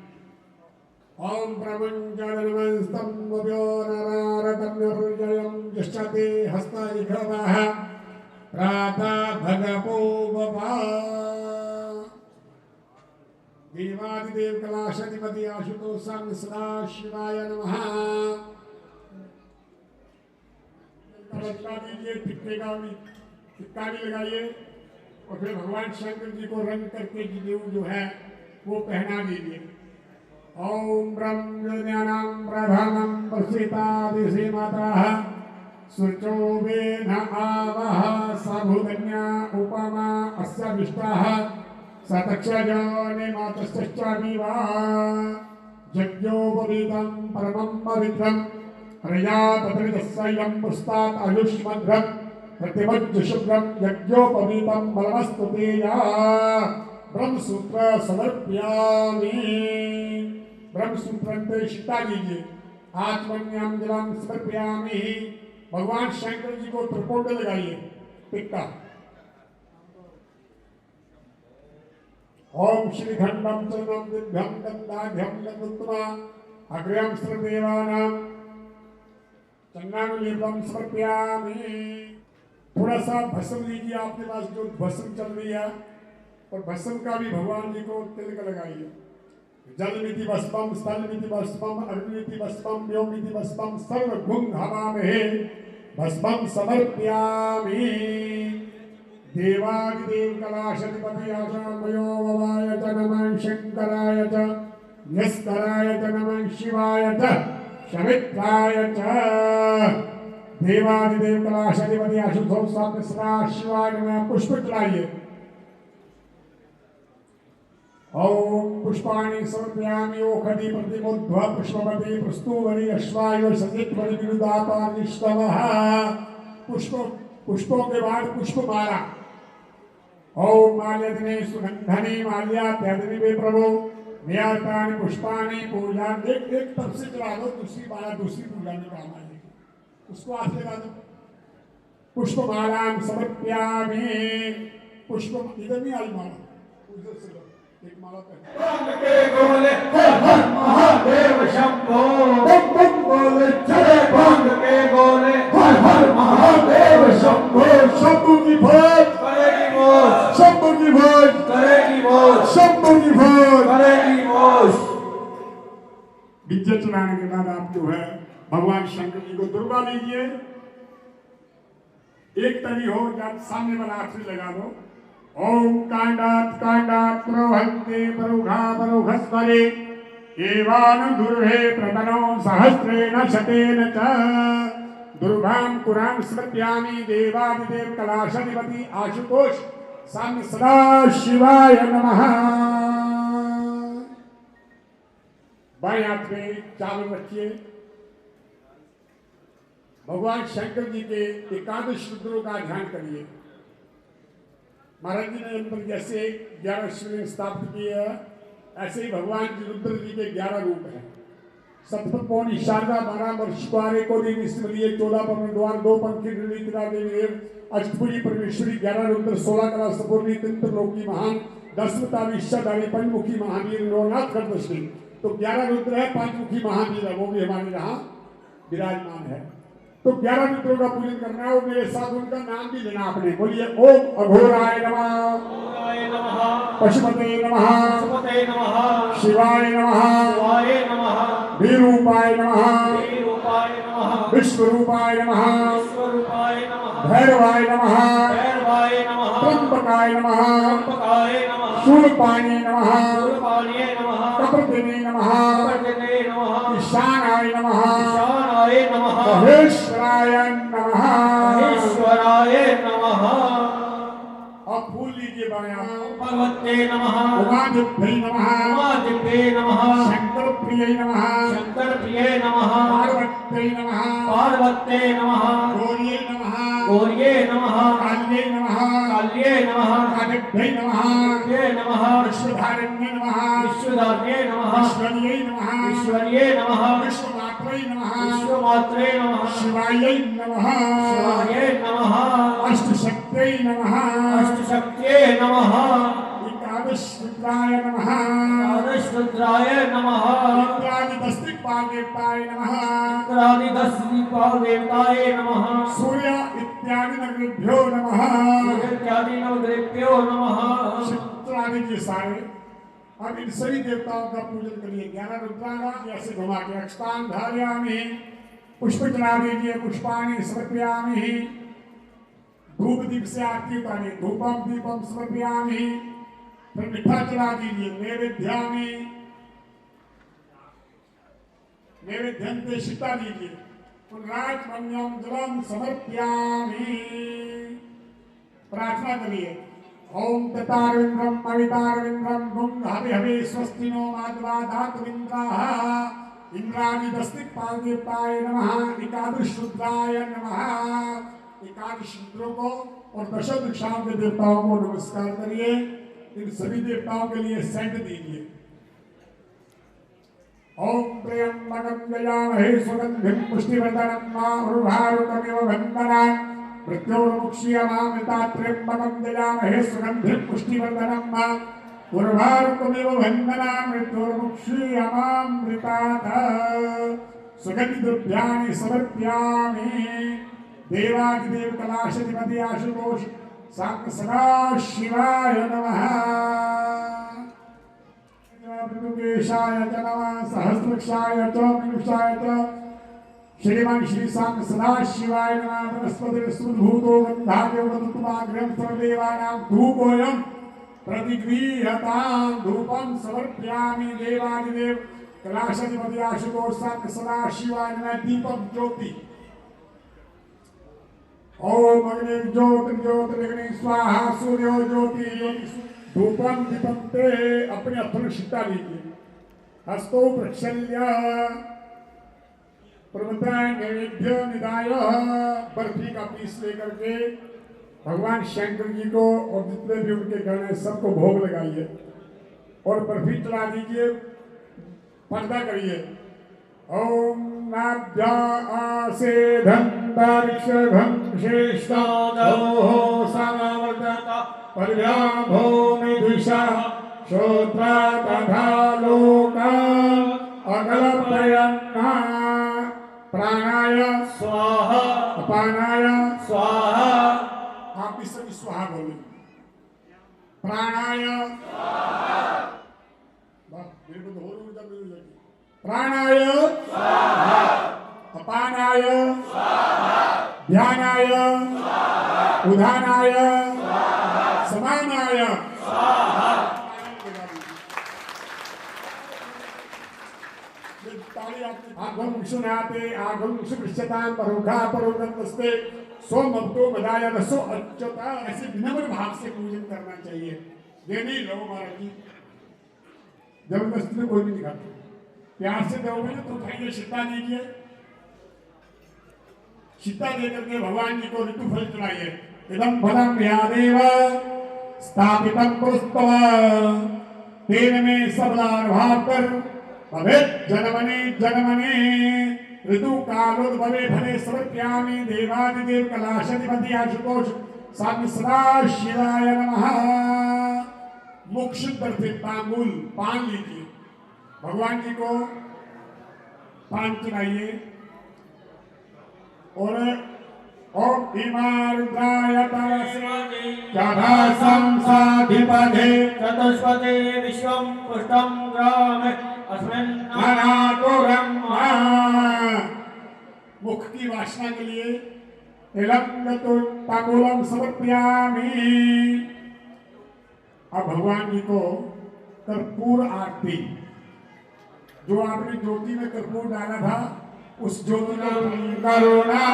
ओम प्रपंचस्तम्भ्यो नरारतम्यहृदयं यश्चते हस्तैघवः प्रातः भगवो बभा देवादिदेव कलाशधिपति आशुतोष सदा शिवाय नमः लगा दीजिए टिक्के का भी टिक्का भी लगाइए और फिर भगवान शंकर जी को रंग करके जो है वो पहना दीजिए ओम ब्रह्मज्ञानं प्रभवं प्रसितादिसीमतः शुचोवेन आवह सबुधन्या उपमा अस्य विष्टः सतक्षजो निमातश्चामिवा यज्ञोपवीतं परमं पवित्रं प्रजापतिर्यस्यं पुस्तात् आयुष्मद्भ्रं प्रतिमज्जुशुभ्रं यज्ञोपवीतं बलमस्तुतेया ब्रह्मसूत्र समर्पयामि। ब्रह्मसूत्रंते शिक्षा लीजिए। आत्मन्यम जलम समर्पयामि। भगवान शंकर जी को त्रिपुंड लगाइए टिक्का। ओम श्रीखंडम चरणम दिव्यम गंधाढ्यम गंधोत्तमा अग्रयम सर्वदेवानां चंद्रानुलेपम समर्पयामि। थोड़ा सा भस्म लीजिए, आपके पास जो भस्म चल रही है और भस्म का भी भगवान जी को तिलक लगाइए। जलमिति भस्मं स्थलमिति भस्मं अग्निमिति भस्मं व्योमिति भस्मं सर्वगुण हवामहे भस्मं समर्पयामि। देवादिदेव कलाशधिपतयाचार्यो ववाय च नमः शंकराय च यस्कराय च नमः शिवाय च शमित्राय च। देवादिदेव कलाशधिपति आशुतोष स्वामी सदा शिवाय नमः। पुष्प चढ़ाइए। ओम पुष्पाणि समर्पयामि। ओखधि प्रतिमुद्ध्व पुष्पवती प्रस्तुवनि अश्वाय सजित्वनि विरुदापानिष्टवः। पुष्पों के बाद पुष्पमाला। ओम माल्यधने सुगंधने माल्यात्यादिनि वे प्रभो नियातानि पुष्पाणि पूजा। एक तरफ से चला दो, दूसरी माला दूसरी पूजा में काम आएगी, उसको हाथ लगा दो। पुष्पमालां समर्पयामि। पुष्प इधर नहीं आई माला, उधर से एक माला भांग के गोले हर हर महादेव शंभो। बम बम बोले चले भांग के गोले हर हर महादेव शंभो। शंभू की भोज करेगी मौज, शंभू की भोज करेगी मौज, शंभू की भोज करेगी मौज। विजय चढ़ाने के बाद आप जो है भगवान शंकर जी को दुर्गा लीजिए। एक तरी हो जब सामने वाला आखिरी लगा दो। ओम कांडात कांडात प्रोहन्ते परुघा परुघस्वरे एवान दुर्भे प्रतनो सहस्रेण शतेन च। दुर्गां पुरां स्मृत्यामि। देवादिदेव कलाशाधिपति आशुतोष सामने सदा शिवाय नमः। बाएं हाथ में चावल रखिए। भगवान शंकर जी के एकादश रुद्रों का ध्यान करिए। महाराज जी ने इन पर जैसे 11 शिवलिंग स्थापित किए हैं, ऐसे ही भगवान जी रुद्र जी के 11 रूप हैं। सप्तकोणि शारदा 12 वर्ष कुआरे को देवी स्मृतिये 14 पवन द्वार 2 पंखी ऋणी तिरा देवी देव अष्टभुजी परमेश्वरी 11 रुद्र 16 कला सपूर्णी तंत्र लोकी महान 10 विश्वधारी पंचमुखी महावीर नवनाथ खरदर्शी। तो 11 रुद्र है, पंचमुखी महावीर है, वो भी हमारे यहाँ विराजमान है। तो 11 रुद्रों का पूजन करना है और मेरे साथ उनका नाम भी लेना आपने। बोलिए ओम अघोराय नमः, पशुपते नमः, शिवाय नमः, विरूपाय नमः, विश्वरूपाय नमः, भैरवाय नमः, त्र्यंबकाय नमः, शूलपाणिये नमः, कप्रतिने नमः, ईशानाय नमः, महेश्वराय नमः। अब फूल लीजिए बाया। भगवते नमः, उमादिप्यै नमः, उमादिप्यै नमः, शंकर प्रियै नमः, शंकर प्रिये नमः, पार्वत्यै नमः, पार्वते नमः, गौर्यै नमः, गौर्ये नमः, काल्यै नमः, काल्ये नमः, कादिभ्यै नमः, काल्ये नमः, विश्वधारिण्यै नमः, विश्वधार्ये नमः, ईश्वर्यै नमः, ईश्वर्ये नमः, विश्वमात्रै नमः, विश्वमात्रे नमः, शिवायै नमः, शिवाये नमः, अष्टशक्त्यै नमः, अष्टशक्त्ये नमः, एकादश रुद्राय नमः, एकादश रुद्राय नमः, इत्यादि 10 दिक्पाल देवताय नमः, इत्यादि 10 दिक्पाल देवताय नमः, सूर्य इत्यादि नगरेभ्यो नमः, इत्यादि नवग्रहेभ्यो नमः। चित्रादि जी सारे। अब इन सभी देवताओं का पूजन करिए। 11 रुद्रांगा ऐसे घुमा के अक्षतां धारयामि। पुष्प चढ़ा दीजिए। पुष्पाणि समर्पयामि। धूप दीप से आरती उतारिए। धूपम दीपम समर्पयामि। फिर मिठा चढ़ा दीजिए। नैवेद्यामि। नैवेद्यन्ते शिता दीजिए। पुनराचमन्यम जलम समर्प्यामि। प्रार्थना करिए। ओम ततारविंद्रम अवितारविंद्रम गुं हवि हवि स्वस्ति नो माध्वा धातुविंद्राः इंद्राणि दस्तिकपाल देवताय नमः। एकादश रुद्राय नमः। एकादश रुद्रों को और दश दिशाओं के देवताओं को नमस्कार करिए। इन सभी देवताओं के लिए सेंट दीजिए। ओम त्र्यंबकं यजामहे सुगंधिं पुष्टिवर्धनं उर्वारुकमिव बन्धनात् मृत्योर्मुक्षीयमामृता। त्र्यंबकं यजामहे सुगंधिं पुष्टिवर्धनं उर्वारुकमिव बन्धनात् मृत्योर्मुक्षीयमामृतात्। सुगन्धिद्रव्याणि समर्पयामि। देवादिदेव कलाशाधिपति आशुतोष सदाशिवाय नमः। केशाय च नमः। सहस्रक्षाय च मनुष्याय च श्रीमान श्री सांग सदाशिवाय नमः। वनस्पति सुभूतो गंधादेव तत्वाग्रहं सर्वदेवानां धूपोऽयं प्रतिगृह्यतां। धूपं समर्पयामि। देवादिदेव कलाशाधिपति आशुतोष सांग सदाशिवाय नमः। दीपक ज्योति। ओम अग्नि ज्योतिर्ज्योतिरग्नि स्वाहा। सूर्यो ज्योति ज्योति। धूपम दीपंते। अपने अथर्व शिता लीजिए। हस्तो प्रक्षल्य प्रमता नैवेद्य निदाय। बर्फी का पीस लेकर के भगवान शंकर जी को और जितने भी उनके गण हैं सबको भोग लगाइए और बर्फी चला दीजिए। पर्दा करिए। ओम नाभ्या आसेधंतरिक्षभं श्रेष्ठो समावर्तता पर्याभूमि दिशा श्रोत्रा तथा लोका अकल्पयन्ना। प्राणाय स्वाहा अपानाय स्वाहा। आप इस सभी स्वाहा बोलें। प्राणाय स्वाहा। मेरे को तो और ऊर्जा मिल जाएगी। प्राणाय स्वाहा अपानाय स्वाहा ध्यानाय स्वाहा उधानाय स्वाहा समानाय स्वाहा। आगम सुनाते आगम सुपृष्ठतां परोखा परोगतस्ते सोमब्दो बदाय रसो अच्युता। ऐसे विनम्र भाव से पूजन करना चाहिए। ये नहीं लो महाराज जी जबरदस्ती में कोई नहीं दिखाते। प्यार से दोगे ना तो भाई शिता दीजिए। शिता देकर के भगवान जी को ऋतु फल चढ़ाइए। इदं फलं यादेव स्थापितं पुस्तव तेन में सबलार भाव कर भवेत् जनमने जनमने ऋतु कालोद्भवे फले समर्पयामि। देवादिदेव कलाशाधिपति आशुतोष साग्र सदाशिवाय नमः। मुक्ष तरफे तांबूल पान लीजिए। भगवान जी को पान चढ़ाइए और ओम इमारुद्राय संसाधिपते चतुष्पदे विश्वं पुष्टं ग्रामे अस्मिन् अनातुरं। मुख की वासना के लिए इलंगतु तांबूलम समर्पयामि। अब भगवान जी को कर्पूर आरती जो आपने ज्योति में कर्पूर डाला था उस ज्योति को करुणावतारम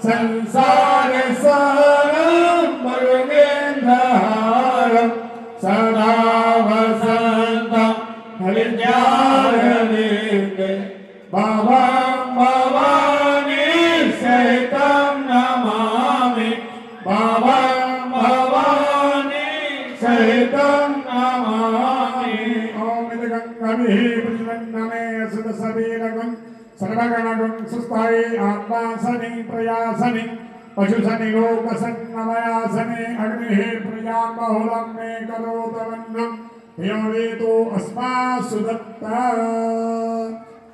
संसार सारम मरुगेन्द्रहारम सदा वसंतम हरिद्यारविंदे भवं भवानी सहितं नमामि। भवं भवानी सहितं नमामि। ओम गंगाभिः प्रज्वलन्नमे असुत सबीरगुण सर्वगणगुण सुस्थाये आत्मासनि प्रयासनि पशुसनि लोकसन्नमयासनि अग्निः प्रजां बहुलं मे करोतवन्नं यो वेतो अस्मासु दत्ता।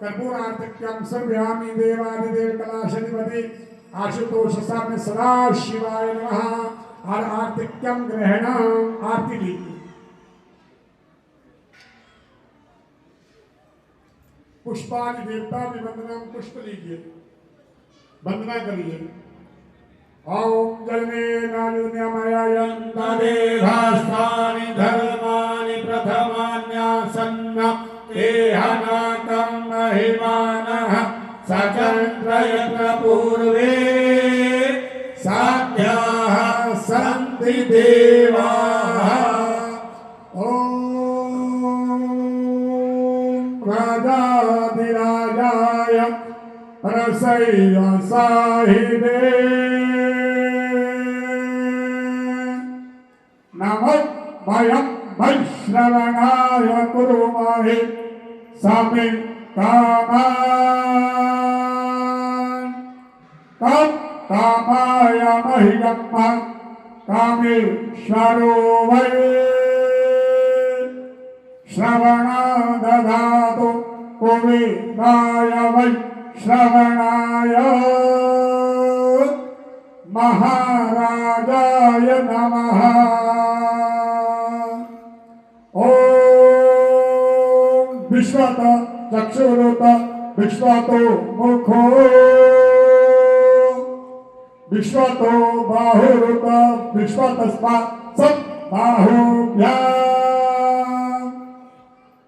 कर्पूरार्तिक्यं सर्वयामि। देवादिदेव कलाशाधिपति आशुतोष साम्य सदाशिवाय नमः। और आर्तिक्यम ग्रहणम आरती लीजिए। पुष्पादि देवता भी वंदनम पुष्प लीजिए। वंदना करिए। ओम जलने नान्यमययन्तदेवास्तानि धर्माणि प्रथमान्यासन्न तेहनाकं सचन्द्रयज्ञपूर्वे साध्याः सन्ति देवाः ॐ राजाधिराजाय रसैयसाहिने नमः वयं वैश्रवणाय कुर्महे समे कामान् कामाय मह्यं कामेश्वरो वै श्रवणा ददातु कुबेराय वै श्रवणाय महाराजाय नमः ॐ विश्वत चक्षुरुत विश्वतो मुखो विश्वतो बाहुरुत विश्वतस्मात् सद्बाहुभ्याम्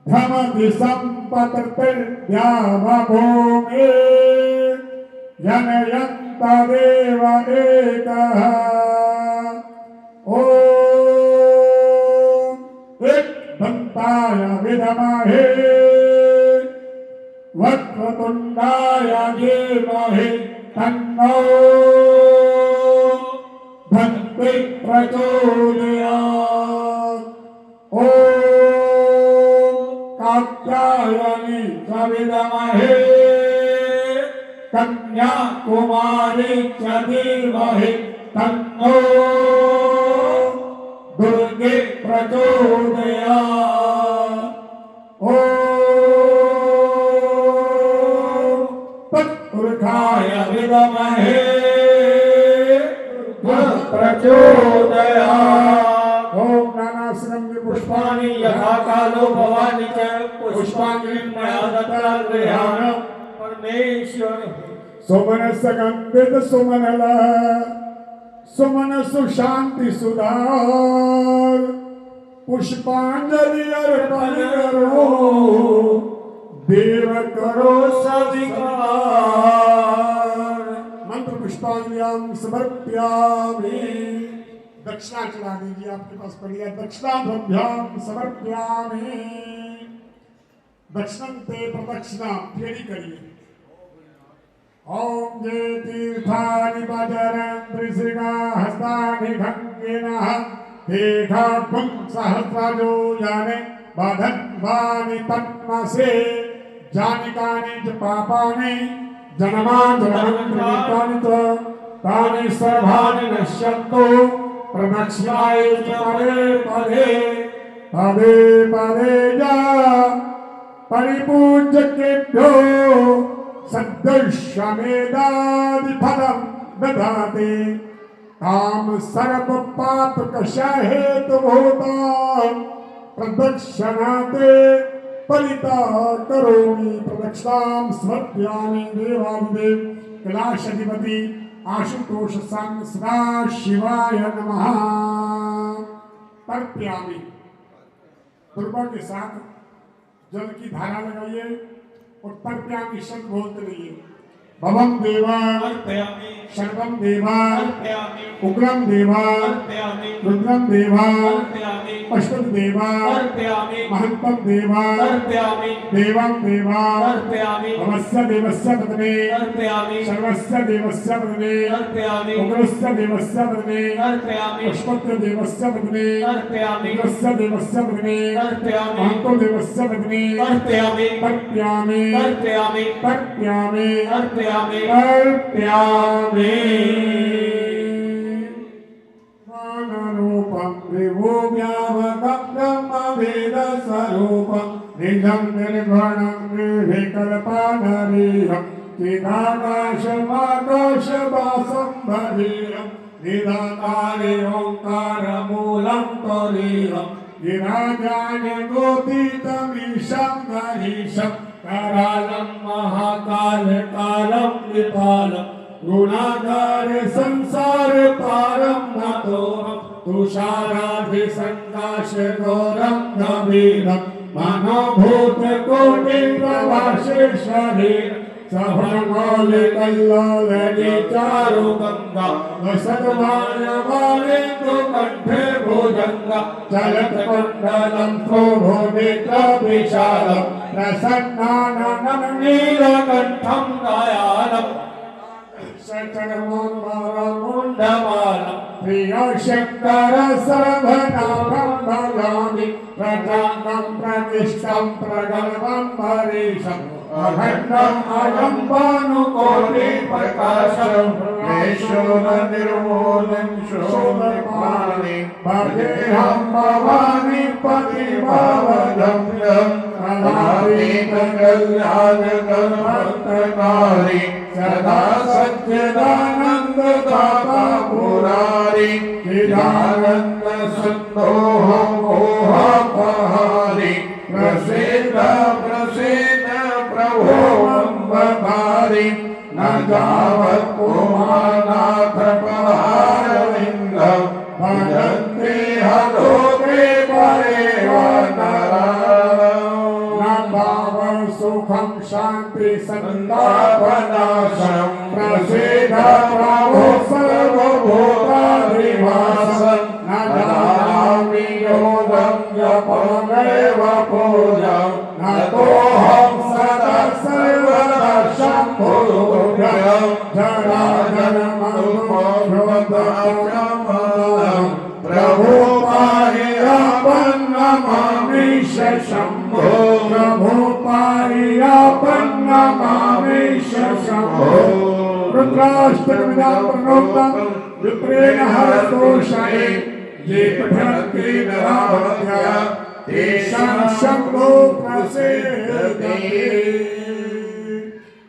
भ्रमति सम्पततिर्द्यावभूमि जनयन्तदेव एकः ॐ एकदन्ताय विद्महे वक्रतुण्डाय धीमहि तन्नो दन्ति प्रचोदयात् ॐ कात्यायनी च विद्महे कन्याकुमारी च धीमहि तन्नो दुर्गे प्रचोदयात् ॐ तत्पुरुषाय विद्महे प्रचोदयात् ॐ नानाश्रम पुष्पाणि यथा कालो भवानि च पुष्पाञ्जलिं मया दत्ता गृहाण परमेश्वर सुमनस गंभित सुमनल सुमनसु शांति सुधार पुष्पांजलि अर्पण करो देव करो सविकार मंत्र पुष्पांजलियां समर्पयामि दक्षिणा चला दीजिए आपके पास पड़ी है दक्षिणा भ्याम समर्पयामि दक्षिणन्ते प्रदक्षिणा फेरी करिए ओम ये तीर्थानि बजरन्त्रिशृंगा हस्तानि खङ्गिनः तेघाग्ं सहस्रजो जाने बधन्वानि तन्मसे जानिकानि च पापानि जन्मान्तराणि च तानि सर्वाणि नश्यन्तु प्रदक्षिणाय च पदे पदे पदे पदे जा परिपूज्यकेभ्यो सद्दर्शमेदादिफलं ददाति काम सर्व पाप कषा हेतुभूता प्रदक्षिणाते परिता करोमि प्रदक्षिणां समर्पयामि देवादिदेव कैलाशाधिपति आशुतोष संग सदा शिवाय नमः तर्पयामि दुर्गा के साथ जल की धारा लगाइए और तर्पयामि शब्द बोलते रहिए भवम देवा सर्वम देवा उग्रम देवा रुद्रम देवा अष्टम देवा महंतम देवा देवम देवा भवस्य देवस्य वदने सर्वस्य देवस्य वदने उग्रस्य देवस्य वदने अष्टस्य देवस्य वदने उग्रस्य देवस्य वदने महंतो देवस्य वदने तर्पयामि तर्पयामि तर्पयामि मानरूपं विभूम्यावकं वेदस्वरूपं निजं निर्गुणं निर्विकल्पनरीहं चिदाकाशमाकाशवासं भरीहं निराकारे ओङ्कारमूलं त्वरीहं गिराजान्यगोतीतमीशं गरीशं करालं महाकालकालं कृपालं गुणागार संसार पारं नतोऽहं तुषाराभिसङ्काश घोरं गभीरं मनोभूतकोटिप्रभाषे शरीरं सफलमाले कल्लाले चारु गंगा सतवान वाले तो कंठे भुजंगा चलत कुंडलम शोभोदित विशालम प्रसन्नाननं नीलकंठं दयालम सचरमंबरमुंडमालम प्रियशंकर सर्वनाथं भजामि प्रजांगं प्रतिष्ठं प्रगल्भं हरीशम् अखंडं अजं भानुकोटि प्रकाशं विश्वं निर्मूलं शोभपाणि भजेऽहं भवानी पतिभावगम्यं कलातीत कल्याणकल्पकारी सदा सच्चिदानंद दाता मुरारी चिदानंद सिंधोः मोहपहारी प्रसीद प्रसीद प्रभो अम्बकारी न जावत् पुमानाथ पदारविन्दं भजन्ते हलोके परे न पावं सुखं शान्ति संतापनाशं प्रसीद प्रभो सर्वभूताधिवासं न जानामि योगं जपमेव पूजं न तोऽहं सदा सर्वदा शम्भुभ्यं जराजरमरुमोक्षमं प्रभो पाहि नमामीश शम्भो प्रभो पाहि नमामीश शम्भो रुद्राष्टकमिदं प्रणोक्तं विप्रेण हरतोषये ये पठन्ति नरावत्या तेषां शम्भो प्रसीदति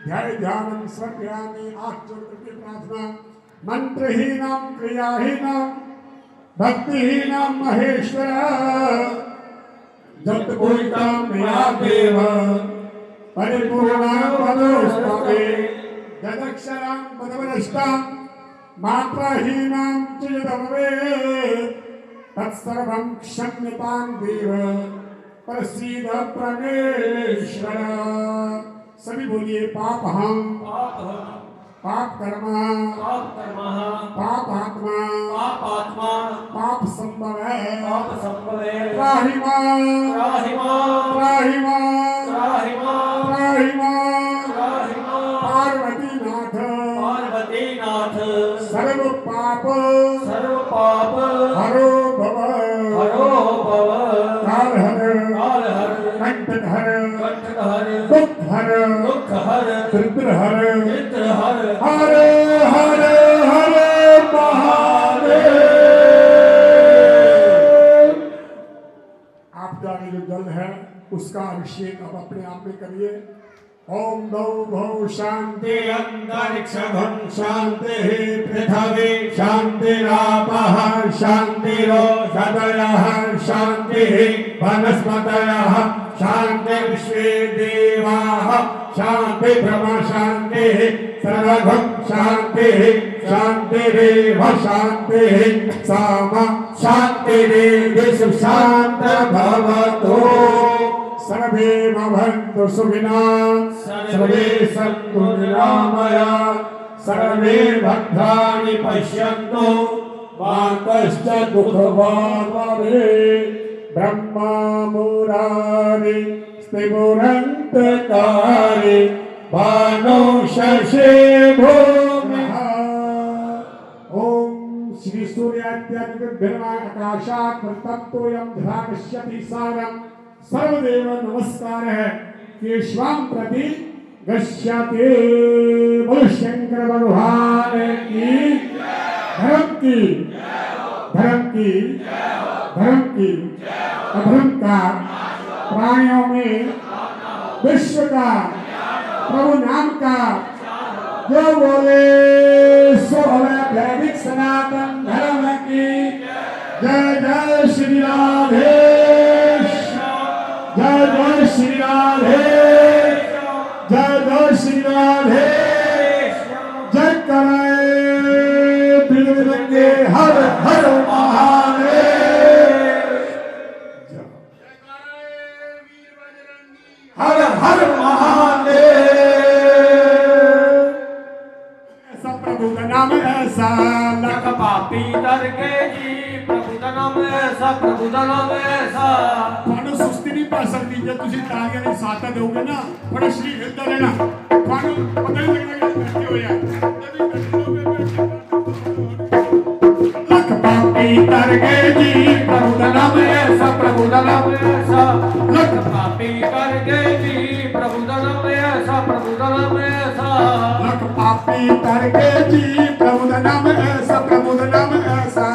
ध्याय ध्यानं सर्वयामि आँख जोड़ करके प्रार्थना मंत्रहीनां क्रियाहीनां भक्तिहीनां महेश्वर जत पूजितां मया देव परिपूर्णां पदोस्महे यदक्षरां पदवनष्टां मात्राहीनां च यदभवेत् तत्सर्वं क्षम्यतां देव प्रसीद परमेश्वर। सभी बोलिए पाप हम पाप कर्म पाप आत्मा पाप संभव है त्राहि मां पार्वतीनाथ सर्व पाप हरो भव काल हर कंटक हर दुख हर दरिद्र हर हर हर हर महादेव। आप जाने जो जल है उसका अभिषेक आप अपने आप में करिए। ओम द्यौ भौ शांति अंतरिक्षं शांति पृथिवी शांतिरापः शांतिरोषधयः शांतिः वनस्पतयः शांति विश्वे देवाः शांति ब्रह्म शांतिः सर्वगं शांतिः शांतिरेव शांतिः सामा शांतिरेव शांत भवतु। सर्वे भवन्तु सुखिनः सर्वे सन्तु निरामयाः सर्वे भद्राणि पश्यन्तु मा कश्चित् दुःखभाग् भवेत्। ब्रह्मा मुरारि स्थितिरन्तकारि भानु शशि भूमिः। ओम श्री सूर्याद्यादिभ्यो आकाशात् प्रतप्तोऽयं ध्रागष्यति सारम् सर्वदेव नमस्कार है केशवां प्रति गच्छते। बोल शंकर भगवान की धर्म की अधर्म का प्राणियों में विश्व का प्रभु नाम का जो बोले सो वैदिक सनातन धर्म की जय जय श्री राधे जय जय श्री राधे जय जय श्री राधे जय करे बिरंगे हर हर महादेव हर हर महादेव। ऐसा प्रभु का नाम ऐसा ਤੁਹਾਨੂੰ ਸੁਸਤੀ ਨਹੀਂ ਪੈ ਸਕਦੀ ਜੇ ਤੁਸੀਂ ਤਾਲੀਆਂ ਦੀ ਸਾਥ ਦਿਓਗੇ ਨਾ ਬੜਾ ਸਰੀਰ ਹਿਲਦਾ ਰਹਿਣਾ ਤੁਹਾਨੂੰ ਪਤਾ ਨਹੀਂ ਲੱਗਣਾ ਕਿ ਬੈਠੇ ਹੋਏ ਆ ਜੇ ਵੀ ਬੈਠੇ ਲੱਖ ਪਾਪੀ ਤਰ ਗਏ ਜੀ प्रभु का नाम ऐसा प्रभु का नाम ऐसा लख पापी कर गए जी प्रभु का नाम ऐसा प्रभु का नाम ऐसा ਲੱਖ ਪਾਪੀ ਤਰ ਗਏ ਜੀ ਪ੍ਰਭੂ ਦਾ ਨਾਮ ਐਸਾ ਪ੍ਰਭੂ ਦਾ ਨਾਮ ਐਸਾ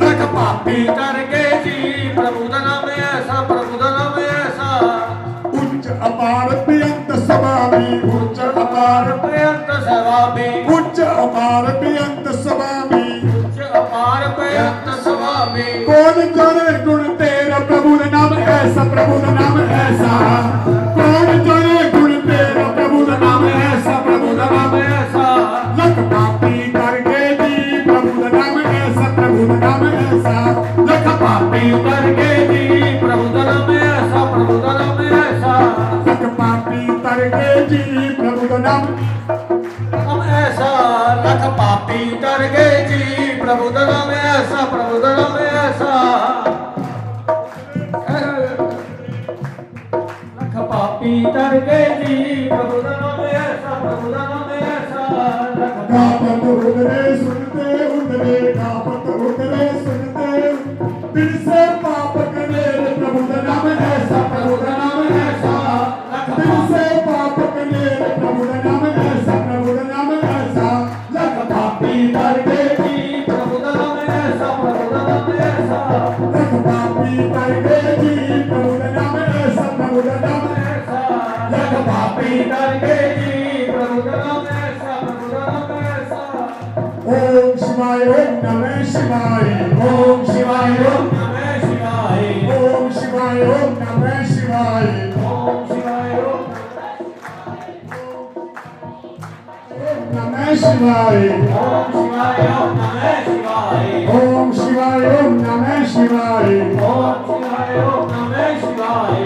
लख पापी कर गए जी प्रभु का नाम ऐसा प्रभु का नाम ऐसा ਉੱਚ ਅਪਾਰ ਬੇਅੰਤ ਸਵਾਮੀ ਉੱਚ ਅਪਾਰ बेअंत सवामी ਉੱਚ ਅਪਾਰ ਬੇਅੰਤ ਸਵਾਮੀ उच्च अपार बेअंत स्वामी कौन जाने गुण तेरा प्रभु का नाम ऐसा प्रभु का नाम ऐसा कौन जाने गुण तेरा प्रभु का नाम ऐसा प्रभु का नाम ऐसा लख पापी करके जी प्रभु का नाम ऐसा प्रभु का नाम ऐसा लख पापी कर गए जी प्रभु का नाम ऐसा प्रभु का नाम ऐसा लख पापी करके जी प्रभु का नाम ऐसा लख पापी कर गए जी प्रभु का नाम ऐसा प्रभु का नाम ऐसा लख पापी कर गए जी प्रभु का नाम ऐसा प्रभु का नाम ऐसा गापत उतरे सुनते उतरे गापत उतरे सुनते दिल से पाप करे प्रभु का नाम ऐसा प्रभु का नाम ऐसा दिल से पाप करे प्रभु का नाम ऐसा प्रभु का नाम ऐसा लख पापी करके जी प्रभु का नाम ऐसा प्रभु का नाम ऐसा लख पापी करके जी प्रभु का नाम ऐसा प्रभु का नाम ऐसा लख पापी कर गए जी प्रभु का नाम ऐसा प्रभु का नाम ऐसा ओम शिवाय ओम नमः शिवाय ओम शिवाय ओम नमः शिवाय ओम शिवाय ओम नमः शिवाय ओम शिवाय ओम नमः शिवाय ओम शिवाय ओम नमः शिवाय ओम शिवाय ओम नमः शिवाय ओम शिवाय ओम नमः शिवाय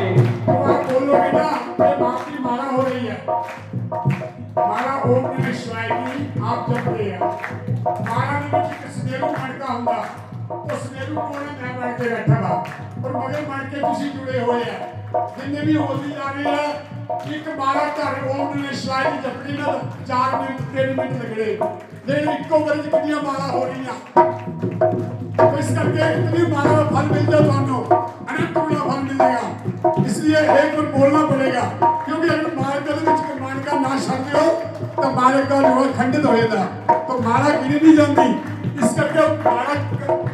तो आप बोलोगे ना ये बाप की माला हो रही है माला ओम नमः शिवाय की आप जप रहे हैं माला ਦੇ ਵਿੱਚ ਇੱਕ ਸਨੇਰੂ ਮਣਕਾ ਹੁੰਦਾ ਉਹ ਸਨੇਰੂ ਕੋਲ ਮੈਂ ਬਣ ਕੇ ਬੈਠਾ ਵਾ ਪਰ ਮਗਰ ਬਣ ਕੇ ਤੁਸੀਂ ਜੁੜੇ ਹੋਏ ਆ ਜਿੰਨੇ ਵੀ ਹੋਲੀ ਜਾ ਰਹੇ ਆ ਇੱਕ ਮਾਲਾ ਘਰ ਓਮ ਨਮः शिवाय ਦੀ ਜਪਣੀ ਨਾਲ 4 ਮਿੰਟ 3 ਮਿੰਟ ਲੱਗਣੇ ਲੇਕਿਨ ਇੱਕੋ ਵਾਰੀ ਚ ਕਿੰਨੀਆਂ ਮਾਲਾ ਹੋ ਰਹੀਆਂ तो इस करके इतनी माला का फल मिल जाए दोनों अनंत गुना फल मिलेगा इसलिए एक बार बोलना पड़ेगा क्योंकि अगर माला का मान का नाश करते हो तो माला का जो खंडित हो जाता तो माला गिरी नहीं जाती इस करके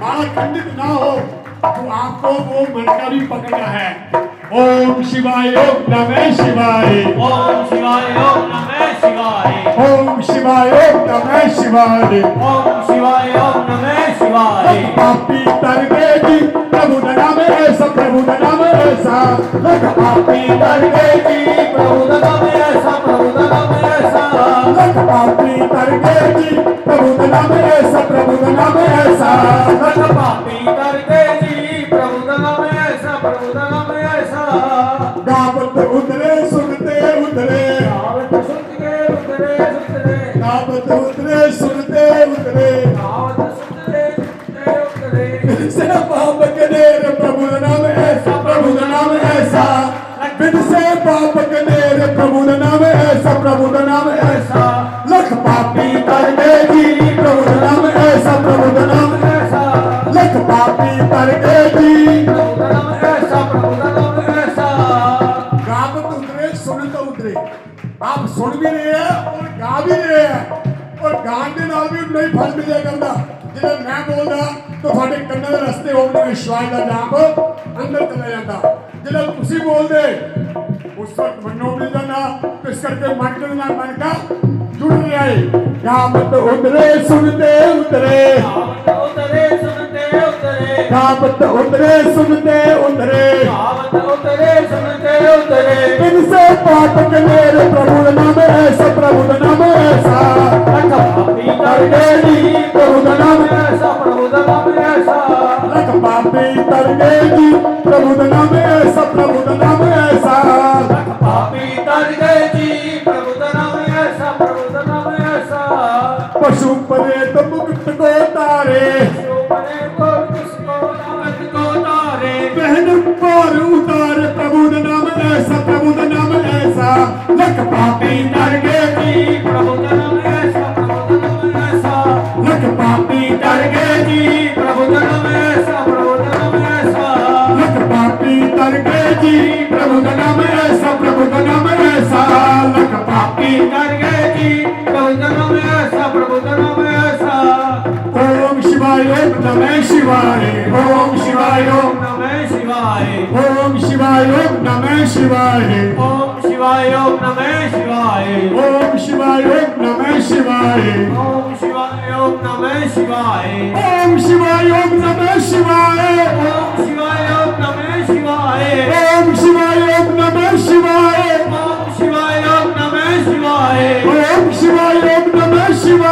माला खंडित ना हो तो आपको वो मन का भी पकड़ना है ओम शिवाय ओम नमः शिवाय ओम शिवाय ओम नमः शिवाय ओम शिवाय ओम नमः शिवाय ओम शिवाय ओम नमः शिवाय पापी तर गए जी प्रभु का नाम ऐसा प्रभु का नाम ऐसा लख पापी तर गए जी प्रभु का नाम ऐसा प्रभु का नाम ऐसा लख पापी तर गए जी प्रभु का नाम ऐसा प्रभु का नाम ऐसा लख पापी कर गए जी प्रभु का नाम ऐसा प्रभु का नाम ऐसा गावत उतरे सुनते उतरे गावत सुनते उतरे सुनते गावत उतरे सुनते उतरे गावत सुनते सुनते उतरे से पाप करे प्रभु का नाम ऐसा प्रभु का नाम ऐसा बिन से पाप करे प्रभु का नाम ऐसा प्रभु का नाम ऐसा लख पापी कर गए जी प्रभु का नाम ऐसा प्रभु का नाम ऐसा लख पापी कर गए जी प्रभु का नाम ऐसा प्रभु का नाम ऐसा गावत उतरे सुन तो उतरे आप सुन भी रहे हैं और गा भी रहे हैं और गान के नाल भी नहीं फल मिले करता जिसे मैं बोलदा तो थोड़े कन्ने दे रस्ते ओम नमः शिवाय का जाप अंदर चला जाता जिसे तुसी बोल दे उस वक्त मनो मिल जाना तो इस करके मन के नाल मन का जुड़ रहा है गावत उतरे सुनते उतरे गावत उतरे सुनते उतरे गावत उतरे सुनते उतरे गावत उतरे सुनते उतरे इनसे पाप के मेरे प्रभु का नाम ऐसा प्रभु का नाम ऐसा लख पापी कर गए जी प्रभु का नाम ऐसा प्रभु का नाम ऐसा लख पापी तर गए जी प्रभु का नाम ऐसा प्रभु का नाम ऐसा लख पापी कर गए जी प्रभु का नाम ऐसा प्रभु का नाम ऐसा पशु प्रेत मुक्त को तारे शिव बने को किसको नामत को नमः शिवाय ओम शिवाय ओम नमः शिवाय ओम शिवाय ओम नमः शिवाय ओम शिवाय ओम नमः शिवाय ओम शिवाय ओम नमः शिवाय ओम शिवाय ओम नमः शिवाय ओम शिवाय ओम नमः शिवाय ओम शिवाय ओम नमः शिवाय ओम शिवाय ओम नमः शिवाय ओम शिवाय ओम नमः शिवाय ओम शिवाय ओम नमः शिवाय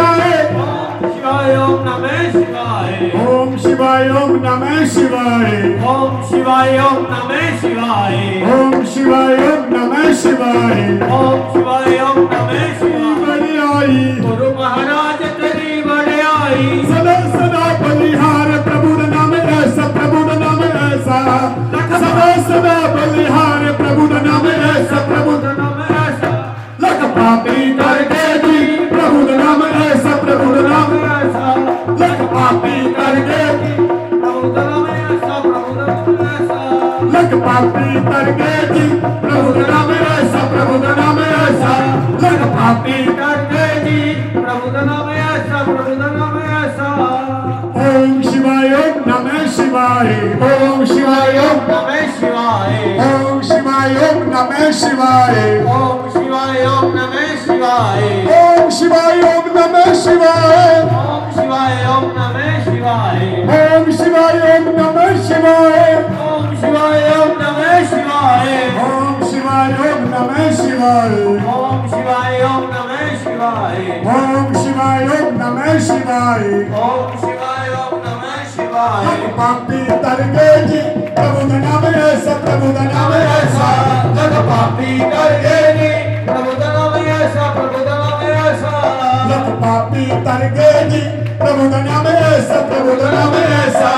ओम शिवाय ओम नमः शिवाय ओम शिवाय ओम नमः शिवाय ओम शिवाय ओम नमः शिवाय ओम शिवाय ओम नमः शिवाय ओम शिवाय ओम नमः शिवाय बलिहारी गुरु महाराज तेरी बड़ाई सदा सदा बलिहार प्रभु नाम ऐसा प्रभु नाम ऐसा सदा सदा बलिहार प्रभु नाम ऐसा प्रभु नाम ऐसा लख पापी करके जी प्रभु नाम ऐसा प्रभु नाम ऐसा लख पापी करके प्रभु नाम ऐसा प्रभु नाम ऐसा लख पापी करके जी प्रभु नाम ऐसा प्रभु नाम ऐसा लख पापी करके जी प्रभु नाम ऐसा प्रभु नाम ऐसा ओम शिवाय ओम नमः शिवाय ओम शिवाय ओम नमः शिवाय ओम शिवाय ओम नमः शिवाय ओम शिवाय ओम नमः शिवाय ओम शिवाय ओम नमः शिवाय ओम शिवाय ओम नमः शिवाय ओम शिवाय ओम नमः शिवाय ओम शिवाय ओम नमः शिवाय ओम शिवाय ओम नमः शिवाय ओम शिवाय ओम नमः शिवाय ओम शिवाय ओम नमः शिवाय ओम शिवाय ओम नमः शिवाय पापी तरगे जी प्रभु नाम ऐसा प्रभु नाम ऐसा लग पापी करके जी प्रभु नाम ऐसा प्रभु नाम ऐसा लख पापी तरगे जी प्रभु नाम ऐसा प्रभु नाम ऐसा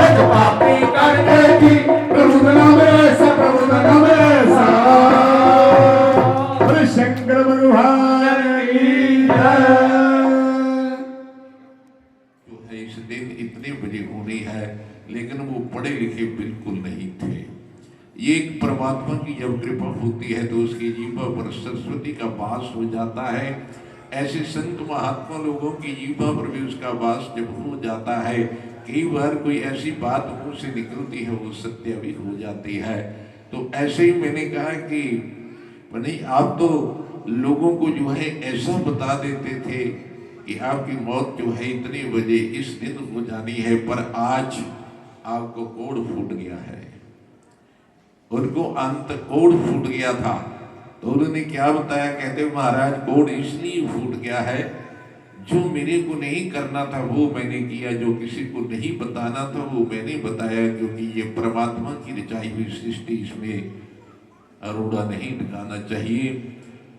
लख पापी करगे जी प्रभु नाम ऐसा प्रभु नाम ऐसा बोले शंकर भगवान की जय। जो है इस दिन इतने बजे होनी है, लेकिन वो पढ़े लिखे बिल्कुल नहीं थे। ये एक परमात्मा की जब कृपा होती है तो उसकी जीवा पर सरस्वती का वास हो जाता है। ऐसे संत महात्मा लोगों की जीवा पर भी उसका वास जब हो जाता है, कई बार कोई ऐसी बात मुंह से निकलती है वो सत्य भी हो जाती है। तो ऐसे ही मैंने कहा कि नहीं, आप तो लोगों को जो है ऐसा बता देते थे कि आपकी मौत जो है इतने बजे इस दिन हो जानी है, पर आज आपको कोड फूट गया है। उनको अंत कोड फूट गया था तो उन्होंने क्या बताया, कहते महाराज कोड इसलिए फूट गया है, जो मेरे को नहीं करना था वो मैंने किया, जो किसी को नहीं बताना था वो मैंने बताया, क्योंकि ये परमात्मा की रचाई हुई सृष्टि, इसमें अरोड़ा नहीं दिखाना चाहिए।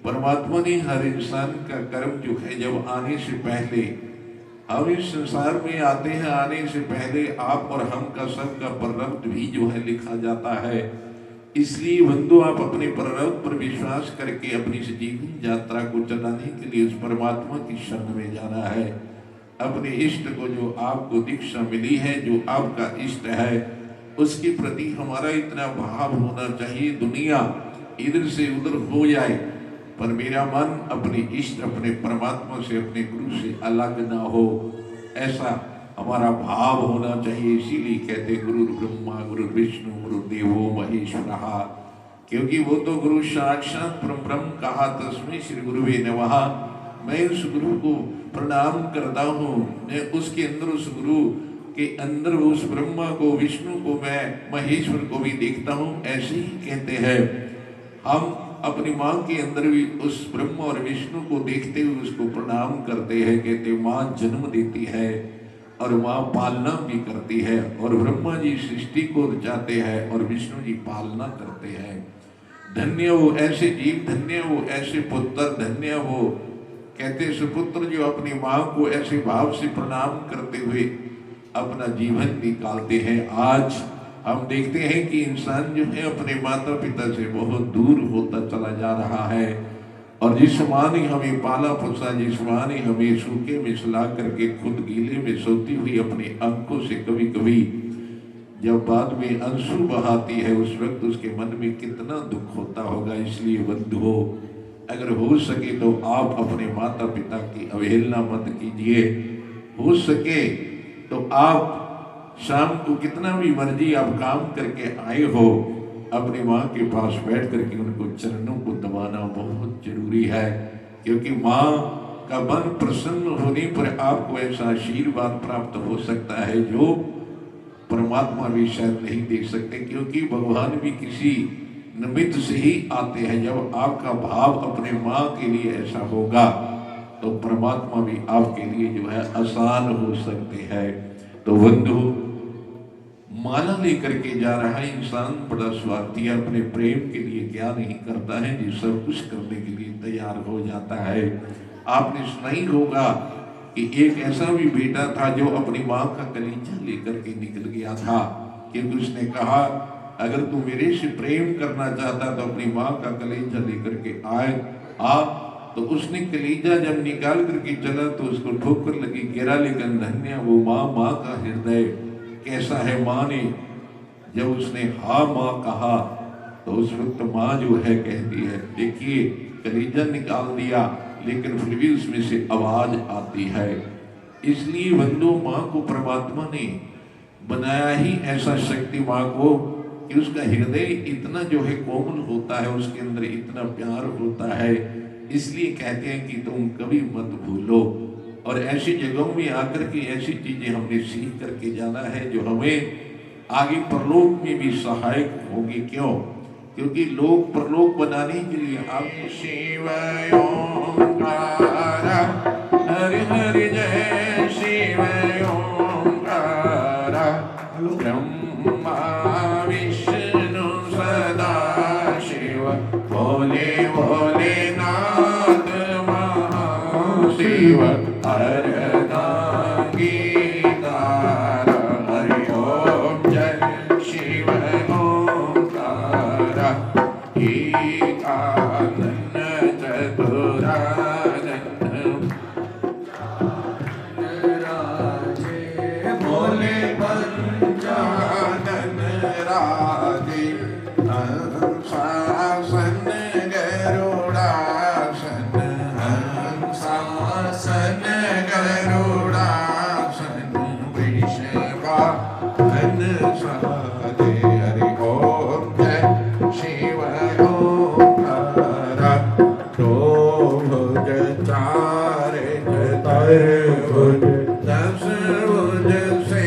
परमात्मा ने हर इंसान का कर्म जो है जब आने से पहले, हम इस संसार में आते हैं, आने से पहले आप और हम का सबका प्रारब्ध भी जो है लिखा जाता है। इसलिए बंधु आप अपने प्रारब्ध पर विश्वास करके अपनी जीवन यात्रा को चलाने के लिए उस परमात्मा की शरण में जाना है। अपने इष्ट को, जो आपको दीक्षा मिली है, जो आपका इष्ट है, उसके प्रति हमारा इतना भाव होना चाहिए, दुनिया इधर से उधर हो जाए पर मेरा मन अपने इष्ट, अपने परमात्मा से, अपने गुरु से अलग ना हो, ऐसा हमारा भाव होना चाहिए। इसीलिए कहते गुरु ब्रह्मा गुरु विष्णु गुरु देवो महेश्वरः, क्योंकि वो तो गुरु साक्षात ब्रह्म कहा, तस्मै श्री गुरुवे नमः। मैं उस गुरु को प्रणाम करता हूँ, मैं उसके अंदर, उस गुरु के अंदर उस ब्रह्मा को, विष्णु को, मैं महेश्वर को भी देखता हूँ। ऐसे ही कहते हैं हम अपनी माँ के अंदर भी उस ब्रह्मा और विष्णु को देखते हुए उसको प्रणाम करते हैं। कहते माँ जन्म देती है और माँ पालना भी करती है, और ब्रह्मा जी सृष्टि को रचाते हैं और विष्णु जी पालना करते हैं। धन्य वो ऐसे जीव, धन्य वो ऐसे पुत्र, धन्य वो कहते सुपुत्र जो अपनी माँ को ऐसे भाव से प्रणाम करते हुए अपना जीवन निकालते हैं। आज हम देखते हैं कि इंसान जो है अपने माता पिता से बहुत दूर होता चला जा रहा है, और जिस माँ ने हमें पाला पोसा, जिस माँ ने हमें सूखे में सुला करके खुद गीले में सोती हुई अपनी आंखों से कभी कभी जब बाद में आंसू बहाती है, उस वक्त उसके मन में कितना दुख होता होगा। इसलिए बंधुओं, अगर हो सके तो आप अपने माता पिता की अवहेलना मत कीजिए, हो सके तो आप शाम को कितना भी मर्जी आप काम करके आए हो, अपनी माँ के पास बैठ करके उनको चरणों को दबाना बहुत जरूरी है, क्योंकि माँ का मन प्रसन्न होने पर आपको ऐसा आशीर्वाद प्राप्त हो सकता है जो परमात्मा भी शायद नहीं दे सकते, क्योंकि भगवान भी किसी निमित्त से ही आते हैं। जब आपका भाव अपने माँ के लिए ऐसा होगा तो परमात्मा भी आपके लिए जो है आसान हो सकते हैं। तो बंधु, माला लेकर के जा रहा है इंसान बड़ा स्वार्थी है, अपने प्रेम के लिए क्या नहीं करता है, जो सब कुछ करने के लिए तैयार हो जाता है। आपने सुना ही होगा कि एक ऐसा भी बेटा था जो अपनी माँ का कलीजा लेकर के निकल गया था, क्योंकि उसने कहा अगर तू मेरे से प्रेम करना चाहता तो अपनी माँ का कलीजा लेकर के आ। तो उसने कलीजा जब निकाल करके चला तो उसको ठोकर लगी, गिरा, लेकिन धन्य वो माँ का हृदय कैसा है। माँ ने जब उसने हाँ माँ कहा तो उस वक्त माँ जो है कहती है, देखिए कलीजा निकाल दिया लेकिन फिर भी उसमें से आवाज आती है। इसलिए बंधु, माँ को परमात्मा ने बनाया ही ऐसा शक्ति माँ को कि उसका हृदय इतना जो है कोमल होता है, उसके अंदर इतना प्यार होता है। इसलिए कहते हैं कि तुम कभी मत भूलो, और ऐसी जगहों में आकर के ऐसी चीजें हमने सीख करके जाना है जो हमें आगे परलोक में भी सहायक होगी। क्यों? क्योंकि लोग परलोक बनाने के लिए आपको शिव ओंकार हरि हरि जय शिव ओंकार ब्रह्मा विष्णु सदा शिव भोले भोले नाथ महाशिव हरदा गीता हरि ओम जय शिव ओंकार एकानन चतुरानन राजे भोले पंचानन राजे हंसासन गरुड़ासन हंसासन गरुड़ासन वृषभासन सहदे हरि ओम जय शिव ओंकार दो भुज चार चतुर्भुज दस भुज से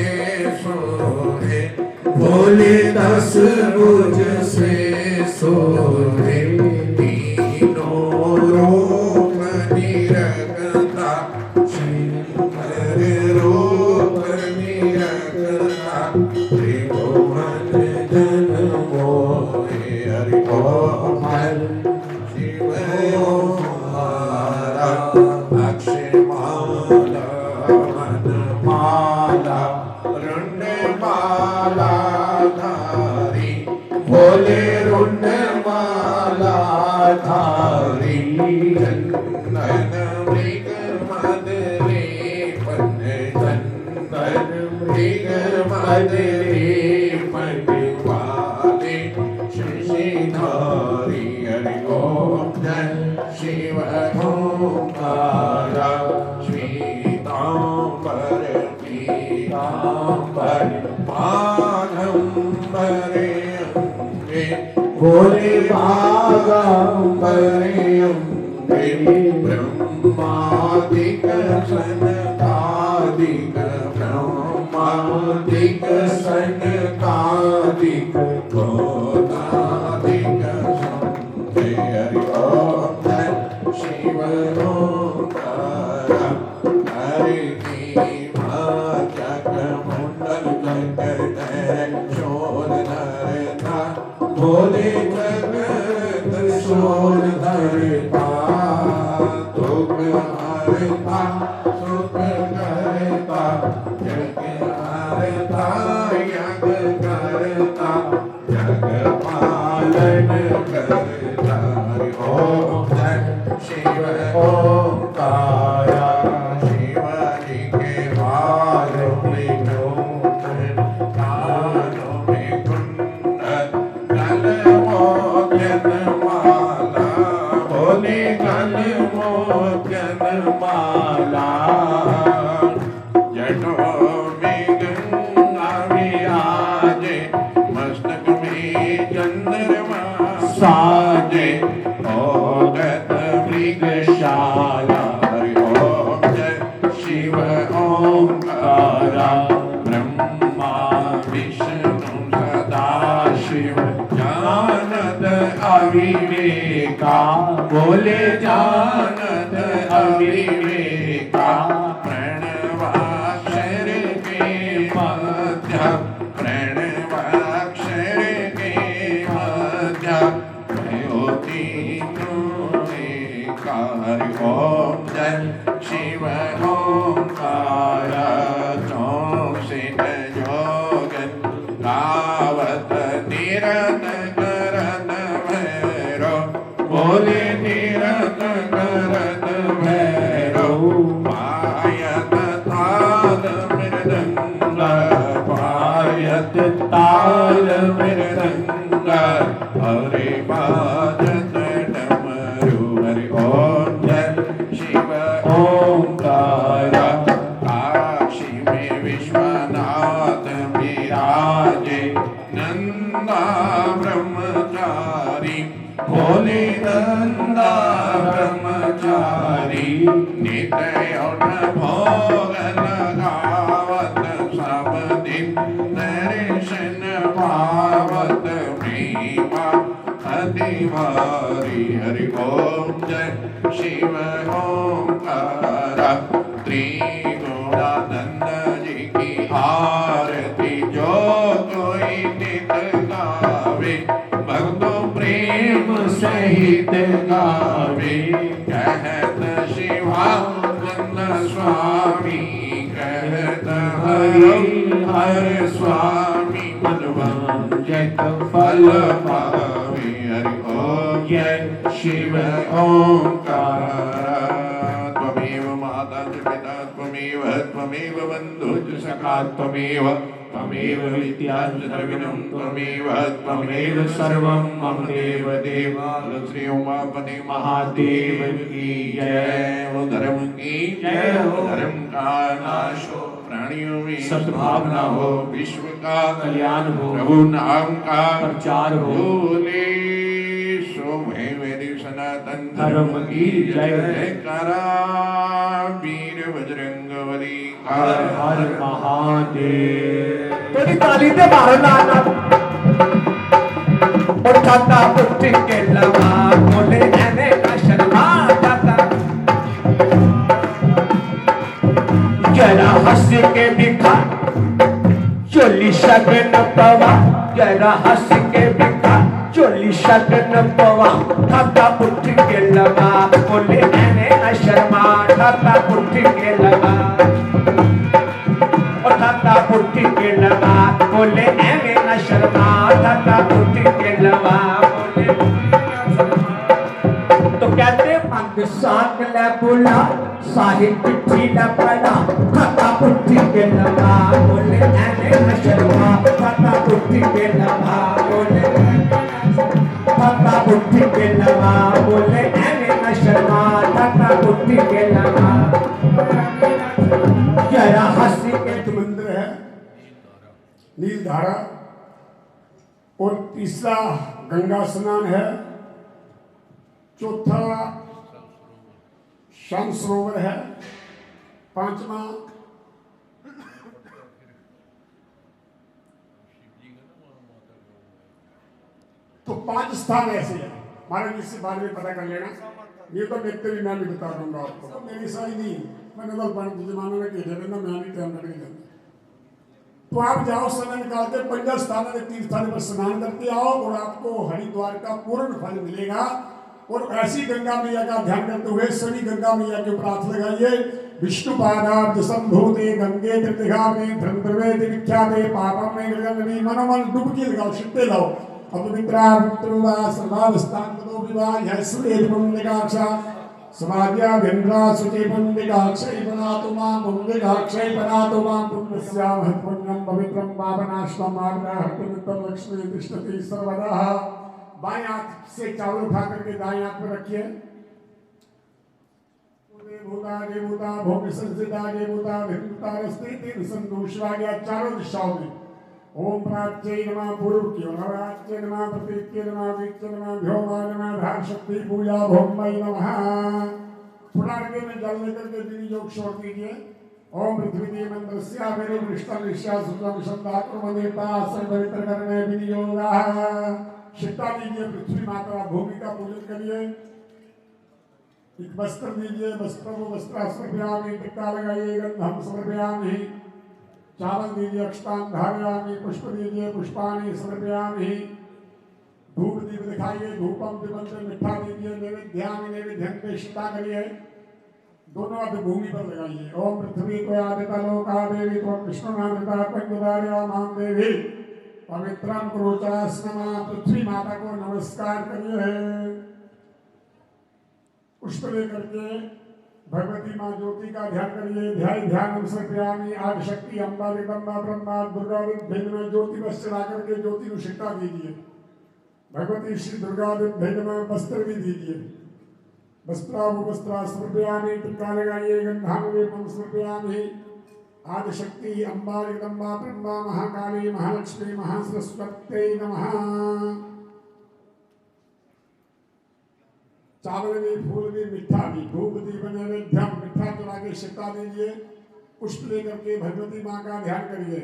सोहे भोले दस भुज से सोहे तीनों रूप निरखता शिव रूप निरखता त्रिभुवन जन मोहे हरि ओम शिव ओंकार अक्षमाला वनमाला रुंडमाला धारी भोले रुंडमाला धारी चंदन मृग मदरे पन चंदन मृग मदरे पन वाले शशिधारी हरि ओम जय शिव ओंकार श्वेतांबर पीतांबर बाघंबरे अंगे भोले बाघंबरे अंगे ब्रह्मादिक सनकादिक ब्रह्मादिक सनकादिक भूतादिक संते हरि ओम जय शिव ओंकार हरि जगमंडल जगत शोर धरता भोले जगत शोर धरता दुख हरता सुख करता जग हरता यज्ञ करता जग पालन करता हरि ओम जय शिव ओंकार शिव जी के बालों में घूंघट कानों में कुंडल गले में जपमाला बोल अविवेका बोले जानत अविवेका प्रणवाक्षर के मध्य प्रणवाक्षर के मध्य ज्योति कार ओम जय शिव ओंकार चौसित जोगन गावत निरत करत भैरो बोले निरत करत भैरो पायत ताल मृदंग पायत ताल मृदंग हरे बाजत डमरू हरि ओम जय शिव ओंकार काशी में विश्वनाथ विराजे नंदा ब्रह्मचारी भोले नंदा ब्रह्मचारी नित्य भोग लगावत सब दिन दर्शन पावत प्रेमा अति भारी हरि ओम जय शिव ओंकार त्रिगुणानंद जी की आरती जो कोई नित गावे भक्तों प्रेम सहित गावे कहत शिवानंद स्वामी कहत हरि हर स्वामी मनवंजित फल पावे हरि ओम जय शिव ओंकार त्वमेव माता च पिता त्वमेव बन्धु च सखा त्वमेव विद्या च द्रविणं त्वमेव सर्वं मम देव देव श्री उमापति महादेव की जय हो धर्म की जय हो धर्म का नाश हो प्राणियों में सद्भावना हो विश्व का कल्याण हो प्रभु नाम का प्रचार हो बोले शोभे वेदी सनातन धर्म की जय करा वीर बजरंगबली हर हर महादेव। थोड़ी ताली दे महाराना और चाचा उठ के लगा बोले एने ना शर्मा जाता जरा हंस के दिखा चोली शगन पवा जरा हंस के दिखा चोली शगन पवा चाचा उठ के लगा बोले एने ना शर्मा चाचा उठ के लगा थाता उठ के लगा बोले एवे न शर्मा थाता उठ के लगा बोले तो कहते पंग साथ ले बोला साहिब चिट्ठी न पढ़ा थाता उठ के लगा बोले एवे न शर्मा थाता उठ के लगा बोले थाता उठ के लगा बोले एवे न शर्मा थाता उठ के लगा जरा हंसी मंदिर है नील धारा और तीसरा गंगा स्नान है, चौथा श्याम सरोवर है, पांचवा तो 5 स्थान ऐसे हैं। महाराज इससे बाद में पता कर लेना, ये तो देखते भी मैं भी बता दूंगा आपको। तो मेरी सारी नहीं, मैंने तो जमाने में कह देना, मैं भी टाइम लग जाता। तो आप जाओ समय निकाल के 5 स्थानों में 3 स्थानों पर स्नान करके आओ और आपको हरिद्वार का पूर्ण फल मिलेगा। और ऐसी गंगा मैया का ध्यान करते हुए सभी गंगा मैया के ऊपर हाथ लगाइए। विष्णु पादाब्ज संभूते गंगे त्रिदिघा में धर्मद्रवे विख्याते पापम में गगनवी मनोमन डुबकी लगाओ, छिट्टे लाओ। अपवित्रा पुत्रुवा सर्वावस्थान ततो विवाह यह सुरेश पुण्यकाक्षा समाज्या विन्द्रा सुचे पुण्यकाक्षय बनातु मां पुण्यकाक्षय बनातु मां पुण्यस्या महत्पुण्यं पवित्रं पावनाश्रम मार्गाहर्तनित्यं लक्ष्मी तिष्ठति सर्वदा। बाएं हाथ से चावल उठा करके दाएं हाथ में रखिए। भूता देवता भोग संसिता देवता विद्युता रस्ते संतोषवाग्या चारों दिशाओं में। ओम प्राच्ये नमः पूर्वक्यो नवाच्ये नमः प्रतीक्ये नमः वीक्ये नमः भ्योमा नमः धाशक्ति पूजा भोमय नमः। थोड़ा आगे में जल लेकर के विनियोग छोड़ दीजिए। ओम पृथ्वी मंत्रस्या मेरे विष्णु निश्या सुतम शब्दाक्रमणेता सर्ववित्र करने विनियोगः। शिक्षा दीजिए पृथ्वी माता भूमि का पूजन करिए। एक वस्त्र दीजिए, वस्त्र वस्त्र समर्पयामि, टीका लगाइए, गंधम समर्पयामि। चावल दीजिए, अक्षतान धारयामि, पुष्प दीजिए, पुष्पाणि समर्पयामि। धूप दीप दिखाइए, धूपम दिवंत मिठा दीजिए, नैवेद्यामि नैवेद्यं प्रतिष्ठा करिए। दोनों हाथ भूमि पर लगाइए। ओम पृथ्वी त्वयादिता लोका देवी त्वं विष्णुनादिता पंचदार्या मां देवी पवित्रं कुरुचास्नमा। पृथ्वी माता को नमस्कार करिए। पुष्प लेकर के भगवती माँ ज्योति का ध्यान करिए। ध्यान समर्पयामि। आदि शक्ति अम्बा जगदम्बा ब्रह्मा दुर्गा भेद में ज्योति वस्त्र ला करके ज्योति को शिक्षा दीजिए। भगवती श्री दुर्गा भेद में वस्त्र भी दीजिए। वस्त्रा समर्पयामि, टीका लगाइए, गंधानुलेपम समर्पयामि। आदि शक्ति अम्बा जगदम्बा ब्रह्मा महाकाली महालक्ष्मी महासरस्वत्यै नमः। चावल भी, फूल भी, मिठा भी, धूप दीप नैवेद्यम मिठा चढ़ा के शिक्षा दीजिए। पुष्प लेकर के भगवती माँ का ध्यान करिए।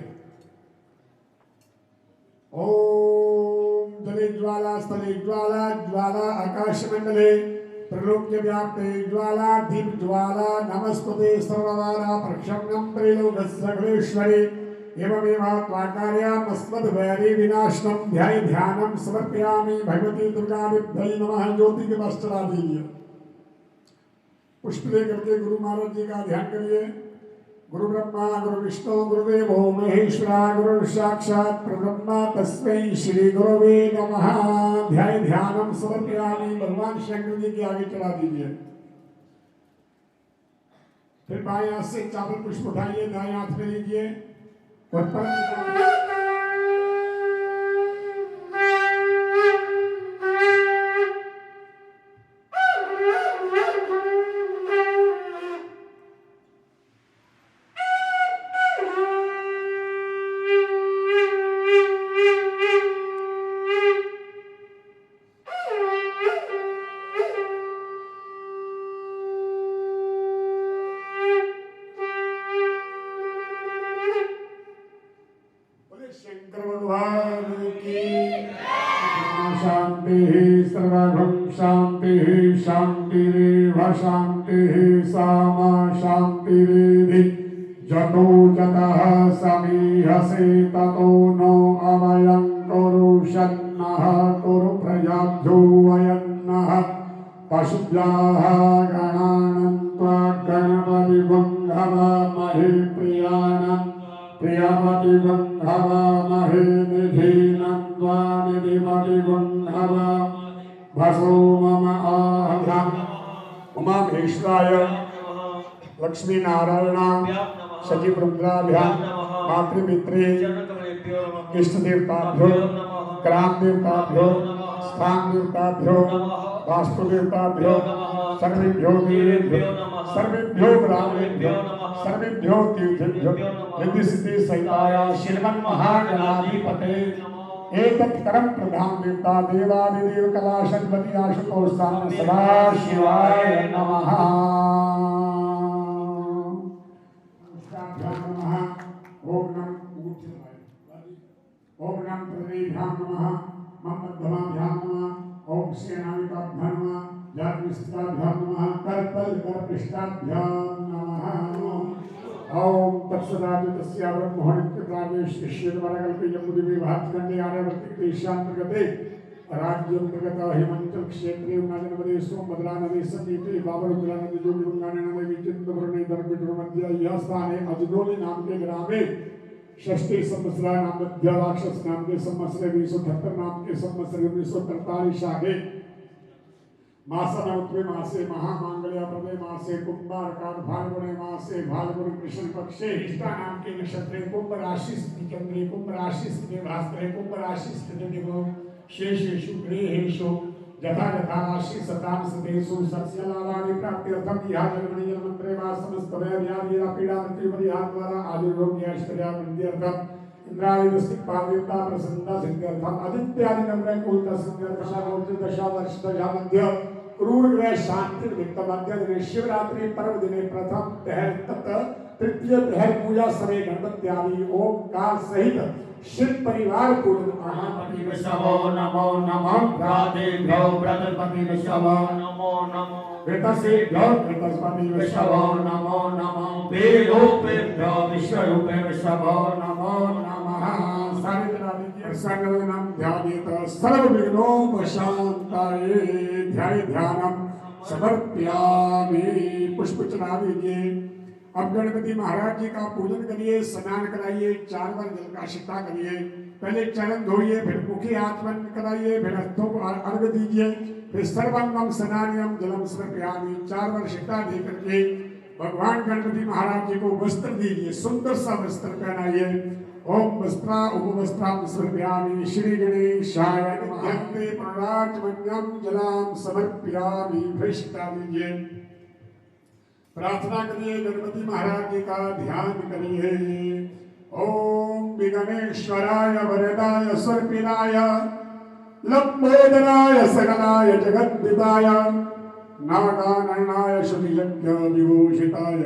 ओम जले ज्वाला स्थले ज्वाला ज्वाला आकाश मंडले त्रिलोक्य व्याप्ते ज्वाला दीप ज्वाला नमस्तुते सर्ववारा प्रक्षम्यं त्रैलोक्यसर्वेश्वरे एवमेव त्वाकार्यामस्मद्वैरी विनाशनं ध्यानं समर्पयामि। भगवती दुर्गादिभ्यै नमः। ज्योति के पास चढ़ा दीजिए। पुष्प लेकर के गुरु महाराज जी का ध्यान करिए। गुरु ब्रह्मा गुरु विष्णु गुरुदेवो महेश्वरा गुरु साक्षात् परब्रह्म तस्मै श्री गुरुवे नमः। ध्यानं समर्पयामि। भगवान शंकर जी के आगे चढ़ा दीजिए। फिर बाएं हाथ से चावल पुष्प उठाइए, दाएं हाथ में लीजिए और शंकर भगवान की शांति। सर्वभूम शांति शांतिरेव शांति सामा शांतिरेधि। जतो जतः समीहसे ततो नो अवयं कुरु शन्नः कुरु प्रजाभ्यो वयन्नः। पशुभ्यः गणानन्त्वा गणपतिं हवामहे प्रियाणां प्रियमतिं हवामहे निधीनं त्वा निधिमतिं हवामहे। भसो मम आहं उमा महेश्वराय लक्ष्मी नारायण सचिव रुद्राभ्यां मातृपित्रे इष्ट देवताभ्यो ग्राम देवताभ्यो स्थान देवताभ्यो वास्तु देवताभ्यो सर्वेभ्यो वीरेभ्यो सर्वेभ्यो ब्राह्मणेभ्यो सर्वेभ्यो तीर्थेभ्यो रिद्धि सिद्धि सहिताय श्रीमन् महागणाधिपते एतत् करम प्रधान देवता देवादिदेव कलाशपति आशुतोष सदा शिवाय नमः। ओम नम प्रदेभ्यां नमः। मम मध्यमाभ्यां नमः। ओम सेनानिकाभ्यां नमः। जातविस्ताभ्यां नमः। करपृष्ठाभ्यां नमः। ओम तत्सदादितस्य ब्रह्मणित्यप्रादेशिष्यद्वाराकल्पे जम्बूद्वीपे भारतखण्डे आर्यावर्ते देशान्तर्गते राज्यान्तर्गत हिमाचल क्षेत्रे उन्नाजनपदे सोमभद्रा नदी समीपे बाबरुद्रा नदी जोगिगंगाने नदी चिंतपूर्णे दर्भिटुर मध्य यह स्थान है। अजनोली नाम के ग्रामे षष्ठी संवत्सरा नाम मध्य राक्षस नाम के संवत्सर 278 नाम के संवत्सर 1943 आगे मासनवत्वे मासे महामांगल्य प्रदे मासे कुंभारकाद फाल्गुने मासे फाल्गुन कृष्ण पक्षे इष्टा नाम के नक्षत्र कुंभ राशि स्थिति चंद्रे कुंभ राशि स्थिति भास्करे कुंभ राशि स्थिति दिवो शेषेषु गृहेषु यथा यथा राशि सतान सतेषु सत्स्यलाभानि प्राप्त्यर्थं यह जन्मनि जन्मन्त्रे वा समस्त व्याधि पीड़ा मृत्यु परिहार द्वारा आयुर्रोग्य ऐश्वर्य वृद्ध्यर्थं इंद्रादिस्तिक पादेवता प्रसन्नता सिद्ध्यर्थम आदित्यादि नवग्रह कुल दशा दशा वर्ष दशा मध्य क्रूर ग्रह शांति वित्त मध्य शिवरात्रि पर्व दिने प्रथम पहर तत् तृतीय पहर पूजा समय गणपति आदि ओमकार सहित शिव परिवार पूर्ण महापति वृषभो नमो नमः व्रातेभ्यो व्रतपति वृषभो नमो नमः वेतसेभ्यो वेतस्पति वृषभो नमो नमः वेदोपेभ्यो विश्वरूपे वृषभो नमो नमः। सारे जना दीजिए सर्वनाम ध्यायेत सर्वविघ्नोपशान्ताये ध्याये ध्यानम समर्पयामि। पुष्प चढ़ा दीजिए। अब गणपति महाराज जी का पूजन करिए, स्नान कराइए, 4 बार जल का छिट्टा करिए। पहले चरण धोइए, फिर मुखी आचमन कराइए, फिर हस्तों को अर्घ दीजिए, फिर सर्वंगम स्नानियम जलम समर्पयामि 4 बार छिट्टा दे करके भगवान गणपति महाराज जी को वस्त्र दीजिए, सुंदर सा वस्त्र पहनाइए। ओम वस्त्रा उपवस्त्रां समर्पयामि श्री गणेशाय नमः। प्रणराजमन्यं जलां समर्पयामि। भ्रष्टा दीजिए, प्रार्थना करिए, गणपति महाराज जी का ध्यान करिए। ओम विघ्नेश्वराय वरदाय सर्पिनाय लंबोदराय सकलाय जगद्विदाय नागाननाय श्रुतियज्ञ विभूषिताय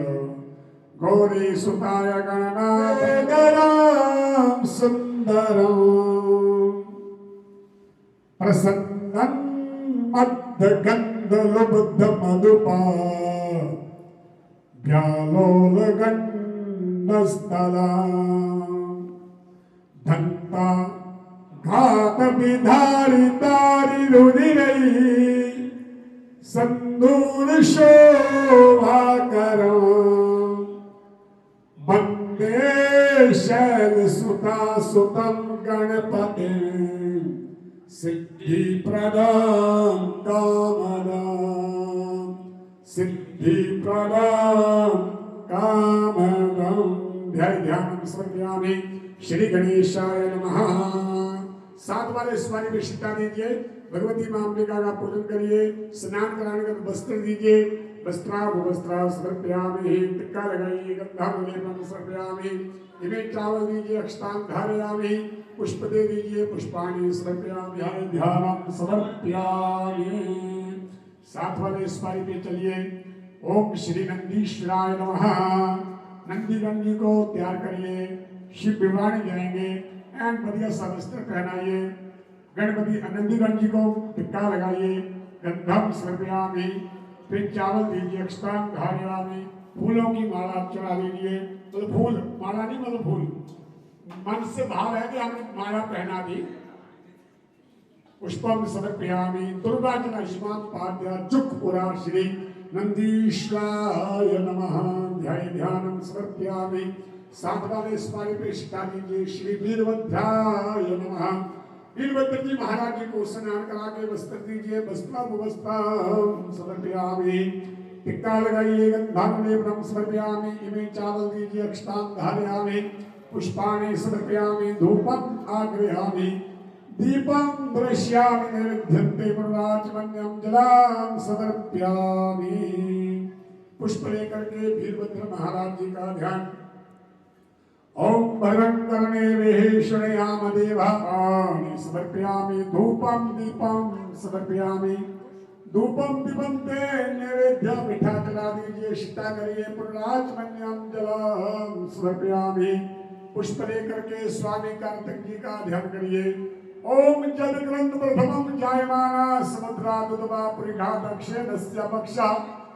गौरी सुताय गणनाथं सुंदरं प्रसन्नं मद्गन्धलुब्ध मधुपा व्यालोलगण्डस्थला धन्ता घात विधारितारि रुधिरै संदूर शोभाकरं वन्दे शैलसुता सुतं गणपतिं सिद्धिप्रदां कामदां सिद्धिप्रदां कामदां। ध्यानं समर्पयामि श्री गणेशाय नमः। 7 बार इस बारी में छिट्टा दीजिए, भगवती मां अंबिका का पूजन करिए, स्नान कराने का वस्त्र दीजिए। वस्त्रा समर्पयामि। टिक्का लगाइए, गंधानुलेपनं समर्पयामि। इमें चावल दीजिए, अक्षतां धारयामि। पुष्प दे दीजिए, पुष्पाणि समर्पयामि। ध्यानं समर्पयामि। 7 वाले इस बारी पे चलिए। ओम श्री नंदीश्वराय नमः। नंदी गंगी को तैयार करिए, शिव विवाणी जाएंगे, एंड बढ़िया सा वस्त्र पहनाइए। गणपति नंदीगण जी को टिक्का लगाइए, गंधम समर्पयामि। फिर चावल दीजिए, अक्षतां धारयामि। फूलों की माला चढ़ा दीजिए। मतलब फूल माला नहीं, मतलब फूल मन से भाव है कि हमने माला पहना दी। पुष्पम समर्पयामि। दुर्गाचन युष्मान पाद्य चुकपुरा श्री नंदीश्वराय नमः। ध्यानं समर्पयामि। 7 वाले स्मारक पे छिट्टा दीजिए। श्री वीरभद्राय नमः। वीरभद्र जी महाराज जी को स्नान करा के वस्त्र दीजिए। वस्त्रां समर्पयामि। टिक्का लगाइए, गंधानुलेपनं समर्पयामि। इमें चावल दीजिए, अक्षतां धारयामि। पुष्पाणि समर्पयामि। धूपम् आग्रयामि। दीपं दृश्यामि। नैवेद्यन्ते पुनराचमन्यं जलां समर्पयामि। पुष्प लेकर के वीरभद्र महाराज जी का ध्यान। ओम भद्रं कर्णेभिः शृणुयाम देवानि समर्पयामि। धूपं दीपं समर्पयामि। धूपं दीपं ते नैवेद्य मीठा जला दीजिए, छिट्टा करिए। पुनराचमन्यं जलं समर्पयामि। पुष्प लेकर के स्वामी कार्तिक जी का ध्यान करिए। ओम जल ग्रंथ प्रथमं जायमाना समुद्रादुद्भवा पुरीघातक्षेणस्य पक्षा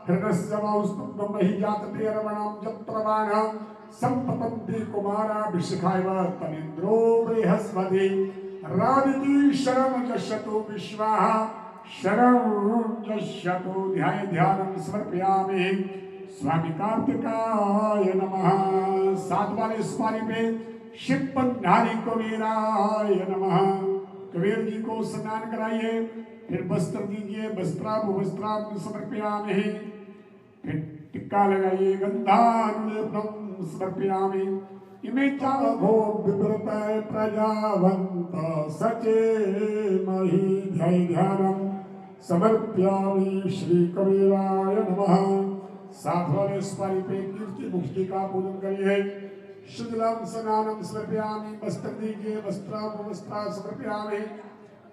हृदस्य मौस्तुभ्रमहि जातते रवणं जत्रवाण संपपन्ति कुमाराभिषेकाय तनिन्द्रो बृहस्पति रादिति शरं जश्यतु विश्वाः शरं जश्यतु। ध्यानं समर्पयामि। स्वामी कार्तिकाय नमः। 7 वाले स्मारी पे शिव पंधारी कुबेराय नमः। कुबेर जी को स्नान कराइए, फिर वस्त्र दीजिए। वस्त्रां समर्पयामि। फिर टिक्का लगाइए, गंधानुलेपनं समर्पयामि। इमे चावभो विव्रतय प्रजावन्त सचेमहि। ध्यानं समर्पयामि श्री कबीराय नमः। 7 वाले स्मारी पे कीर्ति मुक्ति का पूजन करिए। शुद्धं स्नानं समर्पयामि। वस्त्र दीजिए, वस्त्रां समर्पयामि।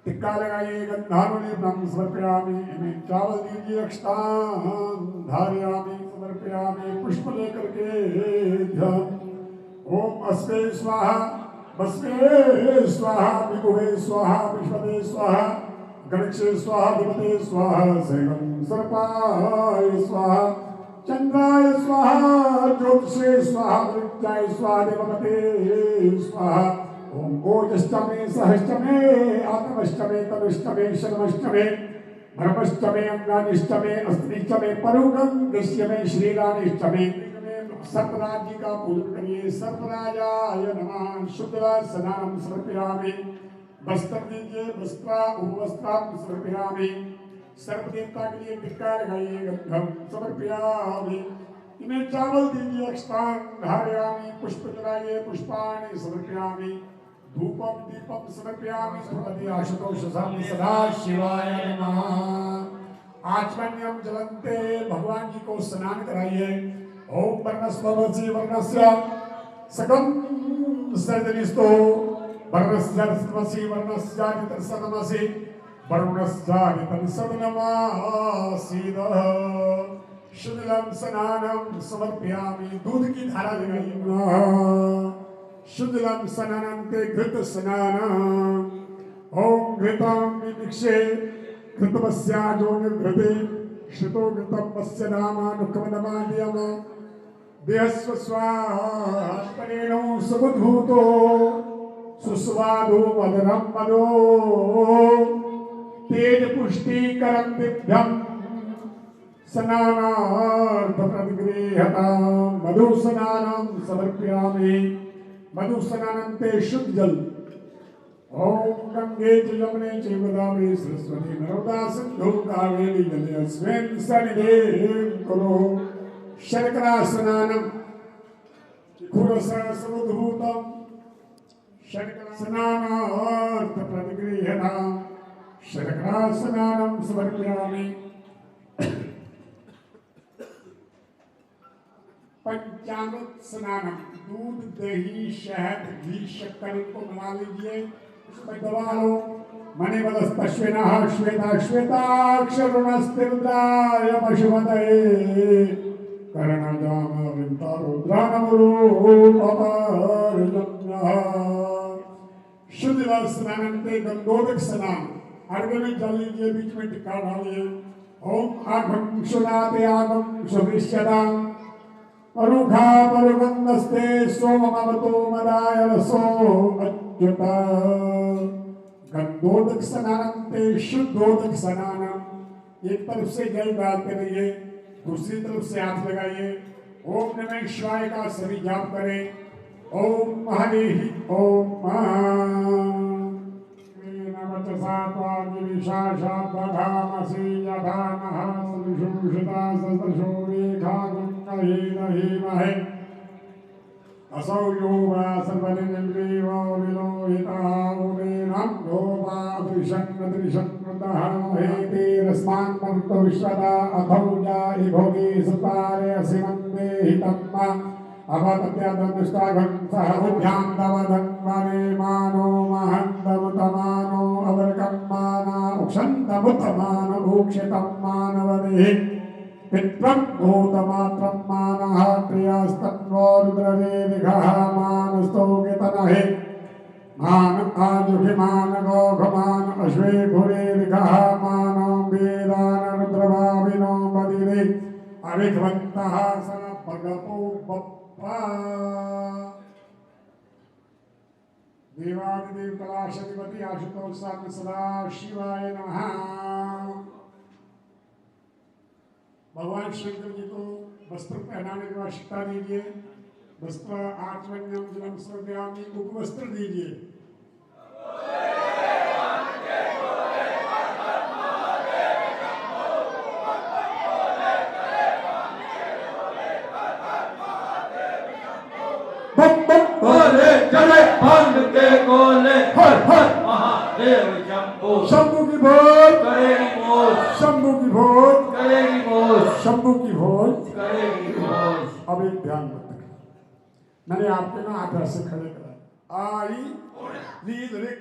टिक्का लगाइए, गंधानुलेपनं समर्पयामि। इमें चावल दीजिए, अक्षतां धारयामि समर्पयामि। पुष्प लेकर के ध्यान। ओम अस्मै स्वाहा भस्मे स्वाहा विभुवे स्वाहा विश्वदे स्वाहा गणेशे स्वाहा देवते स्वाहा शैवं सर्पाय स्वाहा चंद्राय स्वाहा ज्योतिषे स्वाहा मृत्याय स्वाहा देवमते स्वाहा ओम ओजष्टमे सहष्टमे आत्मष्टमे तनुष्टमे शर्मष्टमे भरमष्टमे अंगानिष्टमे अस्त्रिष्टमे परुगम दृश्यमे श्रीरानिष्टमे सर्पराजी का पूजन करिए। सर्पराजाय नमः। शुद्ध स्नानं समर्पयामि। वस्त्र दीजिए, वस्त्रा उपवस्त्रां समर्पयामि। सर्पदेवता के लिए टिक्का लगाइए, गंधम समर्पयामि। इन्हें चावल दीजिए, अक्षतां धारयामि। पुष्प चढ़ाइए, पुष्पाणि समर्पयामि। धूपम दीपम समर्पयामि। सुमति आशुतोष सदा शिवाय नमः। आचमन्यम जलंते भगवान जी को स्नान कराइए। ओम वर्णस्वसी वर्णस्य सकम सर्जनिस्तो वर्णस्यर्स्वसी वर्णस्यादितर्सनमसि वरुणस्यादितर्सनमासीद। शुद्धं स्नानं समर्पयामि। दूध की धारा लगाइए। शुद्धं स्नानं ते घृत स्नानं। ओम घृतं विमिक्षे घृतमस्याजो निर्घृते श्रुतो घृतं पश्य नामानुक्रमदमाद्यम देहस्व स्वाहात्मनेनो समुद्भूतो सुस्वादो मदरं मदो तेज पुष्टिकरं दिव्यं स्नानार्थ प्रतिगृह्यतां मधु स्नानं समर्पयामि। मधु स्नानं ते शुद्ध जल। ओम गंगे च यमुने च गोदावरी सरस्वती नर्मदा सिंधु कावेरी जलेऽस्मिन् सन्निधिं कुरु। शर्करा स्नानं खुरसमुद्भूतं शर्करा स्नानार्थ प्रतिगृह्यतां शर्करा स्नानं समर्पयामि। पंचामृत स्नानं दूध दही शहद घी शक्कर को बना लीजिए। उसमें दबा लो। मणिवलस्तश्विनः श्वेता श्वेताक्षरुणस्तिरुद्राय पशुपतये शुद्ध जल स्नानं ते गंगोदक स्नान। अर्घ्य में जल लीजिए, बीच में टिक्का डालिए। ओम आघम सुनाते आगम सुविश्यतां अरुघा परुगंधस्ते सोममवतो मदाय रसो अच्युता। गंगोदक स्नानं ते शुद्धोदक स्नानं। एक तरफ से जल डालते रहिए, दूसरी तरफ से हाथ लगाइए। ओम नमः शिवाय का सभी जाप करें। ओम हरि ओम नमः यथा नः सुषुषिता सदृशो रेखा गंगहीमहे असौ यो वा सर्वनिर्देवो विलोहितः उदेनं यो वा दृशन्नदृशन्नतः हेतेरस्मान् मर्तो विश्वदा अथौ जाहि भोगे सुतारे असिमन्दे हितम्मा अवतत्यादनुष्टाघं सह उभ्यां तवदन् वने मानो महन्तमुतमानो अवर्कं माना उक्षन्तमुतमानो उक्षितं मानवदेहि पित्वं भूतमात्रं मानः प्रियस्तन्वो रुद्ररेदिघः मानस्तोगितनहि मान आजुभिमान गोघमान अश्वे भुरेदिघः मानो वेदान रुद्रभाविनो बदिरे अविध्वन्तः स भगवो बप्पा। देवादिदेव कलाशधिपति आशुतोष सदा शिवाय नमः। भगवान शंकर जी को वस्त्र पहनाने के बाद शिक्षा दीजिए। वस्त्र आचमन्यम जलम समर्पयामि। उपवस्त्र दीजिए। बोले चले भांग के गोले हर हर महादेव शंभो। शंभु की भोज करेगी मोज, शंभु की भोज करेगी मोज, शंभु की भोज करेगी मोज। अब एक ध्यान मत रखना, मैंने आपके ना हाथ ऐसे खड़े करा। आई लीड रिक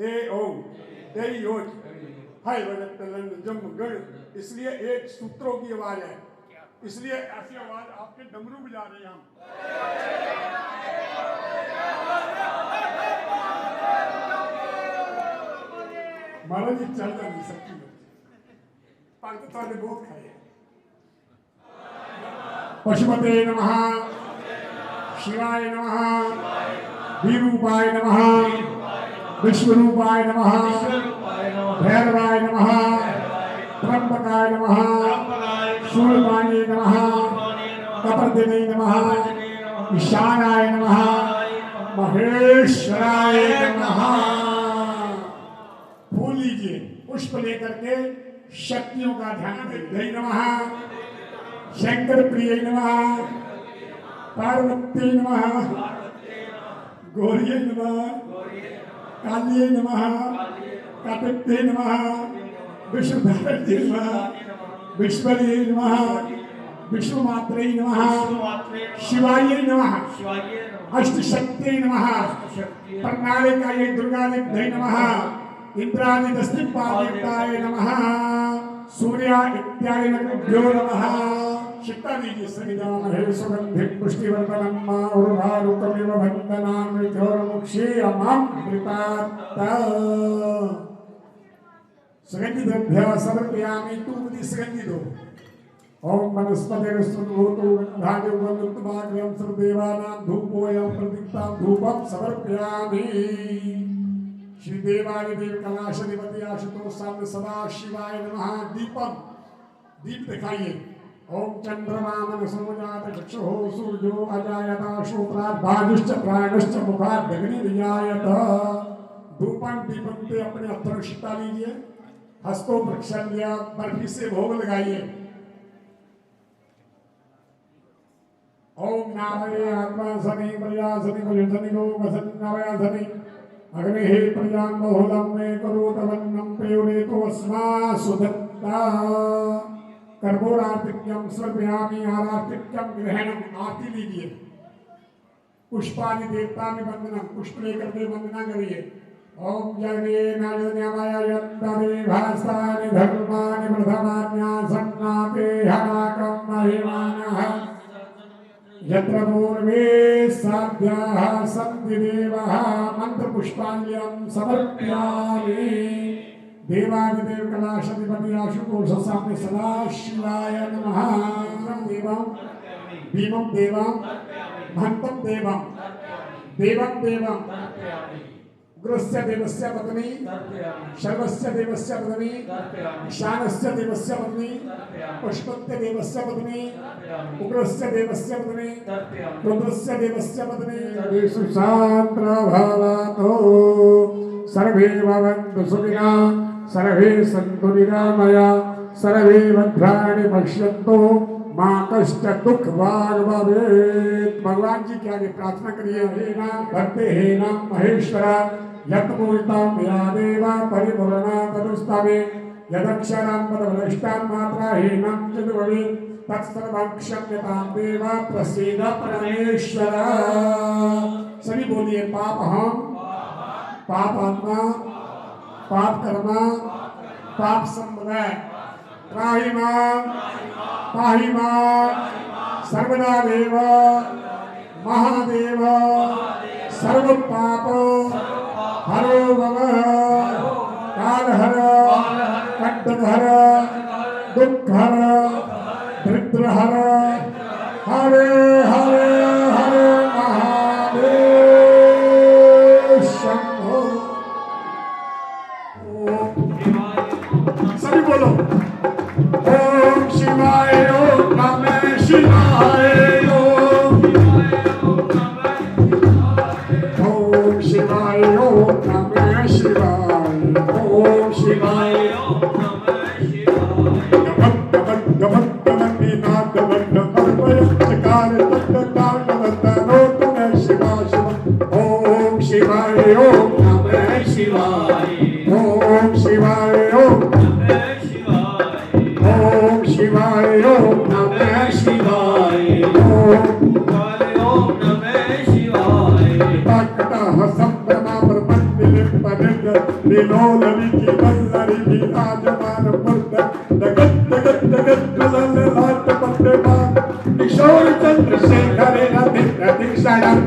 ए ओ ए योज हाय वजन तलन जम गण। इसलिए एक सूत्रों की आवाज है, इसलिए ऐसी आवाज आपके डमरू बजा रहे हैं हम। महाराज जी चलता नहीं सकती पान तो थोड़े बहुत खाए पशुपते नमः शिवाय नमः विरूपाय नमः विश्वरूपाय नमः भैरवाय नमः त्र्यंबकाय नमः शूलपाणे नमः कपर्दिने नमः ईशानाय नमः महेश्वराय नमः। फूल लीजिए पुष्प लेकर के शक्तियों का ध्यान दे नमः शंकर प्रिय नमः पार्वती नमः गौरी नमः काली नमः कापिते नमः विश्वधात्री नमः विश्वरी नमः विश्वमात्रे नमः शिवाय नमः अष्टशक्ति नमः प्रणालिकाय दुर्गादित्यै नमः इंद्रादि दस्तिपादित्याय नमः सूर्या इत्यादि नमो नमः। शिक्षा दीजिए सविदाम हे सुगंधि पुष्टिवर्धनम मारुहारुकमिव बंधनाम विद्योर्मुक्षे अमृतात् सुगंधि द्रव्य समर्पयामि तूमि सुगंधि दो ओम वनस्पतिर्स्तुतो भाग्यवन्तुमाग्रहं सर्वदेवानां धूपोऽयं प्रदीप्तां धूपं समर्पयामि। श्री देवादिदेव कलाशाधिपति आशुतोष सामने सदा शिवाय नमः। दीपम दीप दिखाइए ओम चंद्रमा मनसो जात चक्षुः सूर्यो अजायत श्रोत्रात् भाजुश्च प्राणश्च मुखात् अग्निर्जायत। धूपं दीपं पे अपने अर्थशिता लीजिए हस्तों प्रक्षाल्य बर्फी से भोग लगाइए। ओम नामये आत्मा सनि प्रया सनि भजसनि गोमसन्नवया सनि अग्नि हे प्रजां बहुलं मे करोतवन्नं प्रेयोरेतो अस्मासु दत्ता। कर्पूरार्तिक्यं समर्पयामि आरार्तिक्यं ग्रहणम्। आरती लीजिए पुष्पादि देवता में वंदना पुष्प लेकर के वंदना करिए। ओम जगेन यज्ञमयन्तरे भासानि धर्माणि प्रथमान्यासन्नाते हनाकं महिमानः यत्र पूर्वे साध्याः सन्ति देवाः मन्त्रपुष्पाञ्जलिं समर्पयामि। देवादिदेव कलाशाधिपति आशुतोष सामने सदा शिवाय नमः। देवं भीमं देवं महन्तं देवं देवं देवं उग्रस्य देवस्य पत्नी शर्वस्य देवस्य पत्नी ईशानस्य देवस्य पत्नी पशुपत्य देवस्य पत्नी उग्रस्य देवस्य पत्नी रुद्रस्य देवस्य पत्नी सुशांत्र भवतो सर्वे भवन्तु सुखिनः सर्वे सन्तु निरामया सर्वे भद्राणि पश्यन्तु मां कष्ट दुख भाग भवेत्। भगवान जी के आगे प्रार्थना करिए। हे नाम भक्ते हे नाम महेश्वरा यत्पूर्तां या देवा परिपूर्णा तदुस्तावे यदक्षरां पदभ्रष्टां मात्रा हीनं चतुर्भवे तत्सर्वं क्षम्यतां देवा प्रसीद परमेश्वरा। सभी बोलिए पाप हम पाप आत्मा पाप कर्मा पाप संप्रदाय त्राहि मां सर्वदा देव महादेव सर्व पाप हरो भव कालहर कंटकहर दुःखहर दरिद्रहर हरे हरे हरे महादेव शंभो। सभी बोलो ओम शिवाय ओम नमः शिवाय ओम शिवाय ओम नमः शिवाय ओम शिवाय ओम नमः शिवाय ओम नमः शिवाय ओम शिवाय ओम ओम शिवाय ओम नमः शिवाय ओम नमः शिवाय। तक्तः संभ्रमा प्रपन्निलिप्पनिर्ग विलोलविकी वल्लरि विराजमान मूर्त जगत् जगत् जगत् ललाट पद्मा किशोर चंद्रशेखरे रतिन्द्र दीक्षाणम्।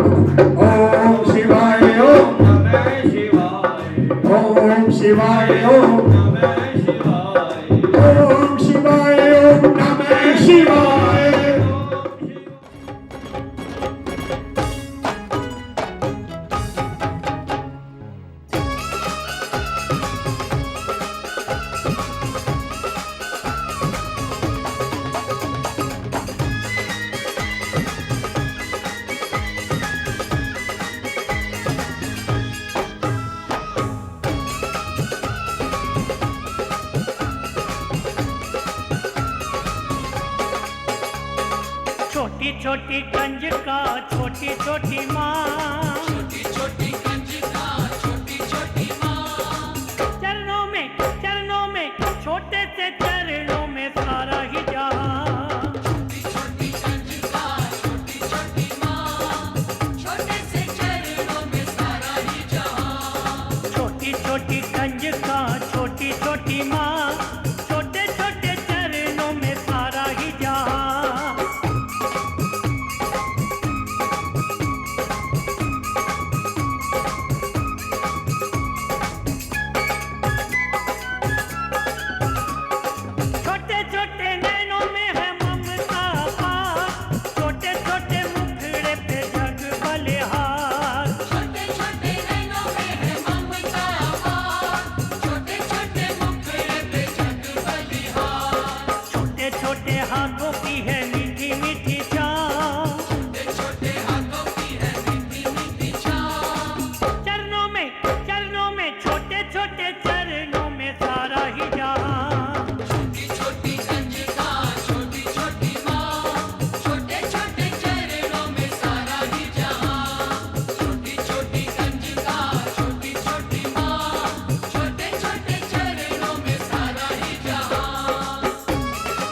ओम शिवाय ओम नमः शिवाय ओम शिवाय ओम नमः शिवाय ओम शिवाय ओम नमः शिवाय छोटी छोटी कंजका छोटी छोटी माँ छोटी छोटी कंजका छोटी छोटी माँ चरणों में छोटे से चरणों में सारा ही जहाँ छोटी छोटी कंजका छोटी छोटी माँ छोटे से चरणों में सारा ही जहाँ छोटी छोटी कंजका छोटी छोटी माँ छोटे छोटे चरणों में सारा ही जहाँ छोटे छोटे नैनों में है ममता पार छोटे छोटे मुखड़े पे जग बलिहार छोटे छोटे नैनों में है ममता पार छोटे छोटे मुखड़े पे जग बलिहार छोटे छोटे हाथों की है मीठी मीठी चाह छोटे छोटे हाथों की है मीठी मीठी छाँव चरणों में छोटे छोटे चरणों में सारा ही जहाँ छोटी छोटी कंजका छोटी छोटी माँ छोटे छोटे चरणों में सारा ही जहाँ छोटी छोटी कंजका छोटी छोटी माँ छोटे छोटे चरणों में सारा ही जहाँ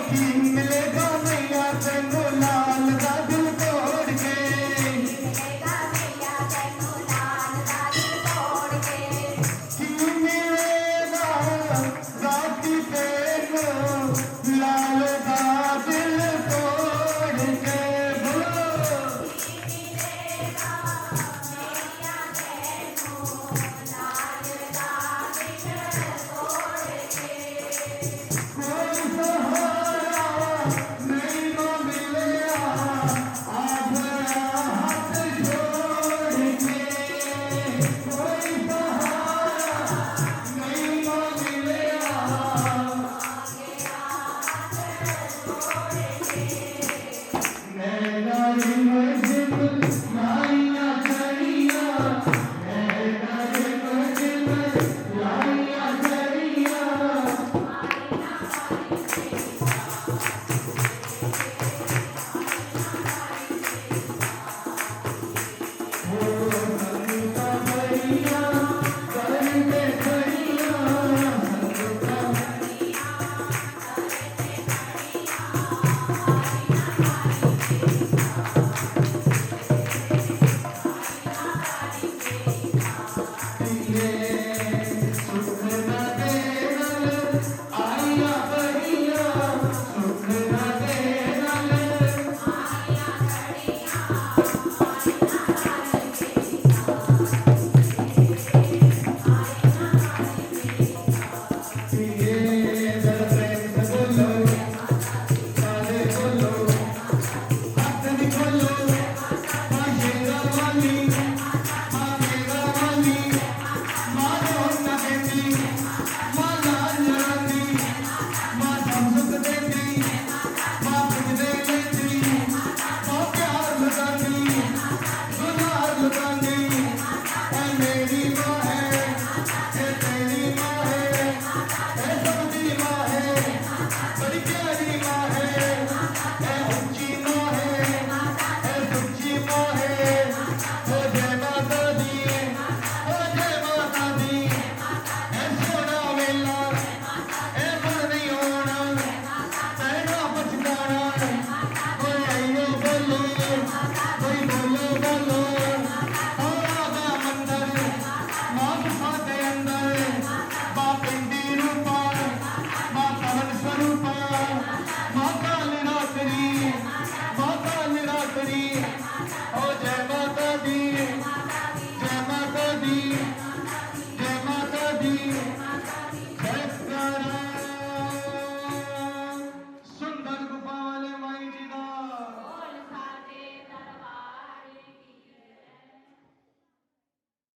की